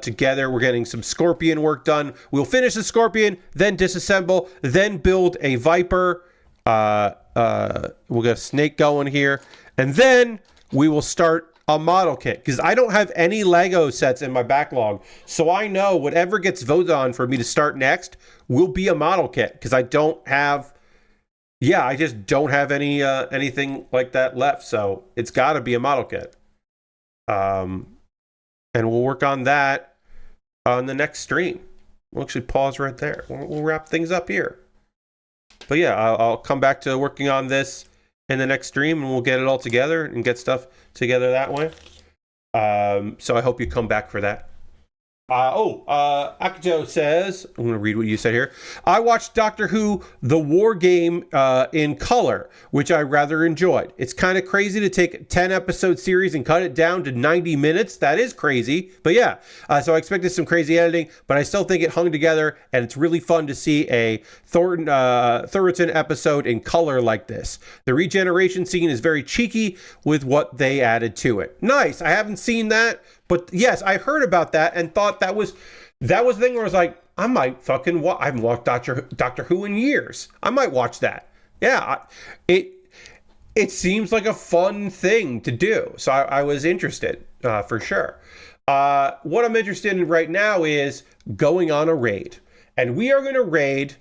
Together, we're getting some Scorpion work done. We'll finish the Scorpion, then disassemble, then build a Viper. We'll get a Snake going here. And then we will start a model kit. Because I don't have any Lego sets in my backlog. So I know whatever gets voted on for me to start next will be a model kit. Because I don't have... Yeah, I just don't have anything like that left, so it's got to be a model kit. And we'll work on that on the next stream. We'll actually pause right there. We'll wrap things up here. But yeah, I'll come back to working on this in the next stream, and we'll get it all together and get stuff together that way. So I hope you come back for that. Akito says, I'm going to read what you said here. I watched Doctor Who, The War Game in color, which I rather enjoyed. It's kind of crazy to take a 10-episode series and cut it down to 90 minutes. That is crazy. But yeah, so I expected some crazy editing, but I still think it hung together, and it's really fun to see a Thornton episode in color like this. The regeneration scene is very cheeky with what they added to it. Nice. I haven't seen that. But yes, I heard about that and thought that was the thing where I was like, I might fucking I haven't watched Doctor Who in years. I might watch that. Yeah, it seems like a fun thing to do. So I was interested for sure. What I'm interested in right now is going on a raid. And we are going to raid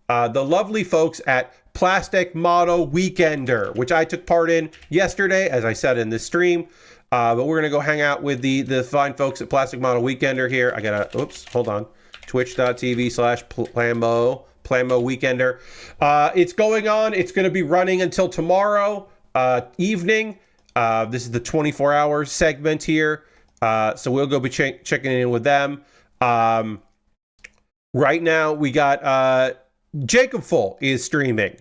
the lovely folks at Plastic Model Weekender, which I took part in yesterday, as I said in this stream. But we're going to go hang out with the fine folks at Plastic Model Weekender here. I got to, hold on. Twitch.tv/Plamo Weekender. It's going on. It's going to be running until tomorrow evening. This is the 24-hour segment here. So we'll go be checking in with them. Right now, we got Jacob Full is streaming.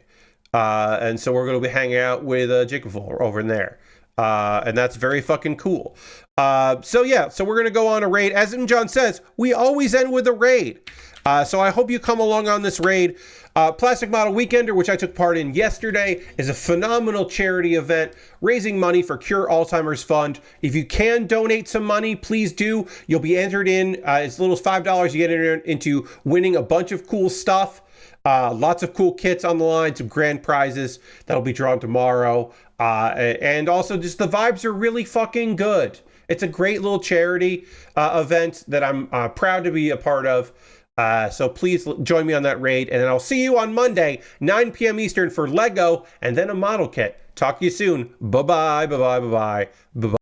And so we're going to be hanging out with Jacob Full over in there. And that's very fucking cool. So we're going to go on a raid. As John says, we always end with a raid. So I hope you come along on this raid. Plastic Model Weekender, which I took part in yesterday, is a phenomenal charity event raising money for Cure Alzheimer's Fund. If you can donate some money, please do. You'll be entered in as little as $5. You get entered into winning a bunch of cool stuff. Lots of cool kits on the line, some grand prizes that'll be drawn tomorrow. And also just the vibes are really fucking good. It's a great little charity event that I'm proud to be a part of. So please join me on that raid. And then I'll see you on Monday, 9 p.m. Eastern for Lego and then a model kit. Talk to you soon. Bye-bye, bye-bye, bye-bye, bye-bye.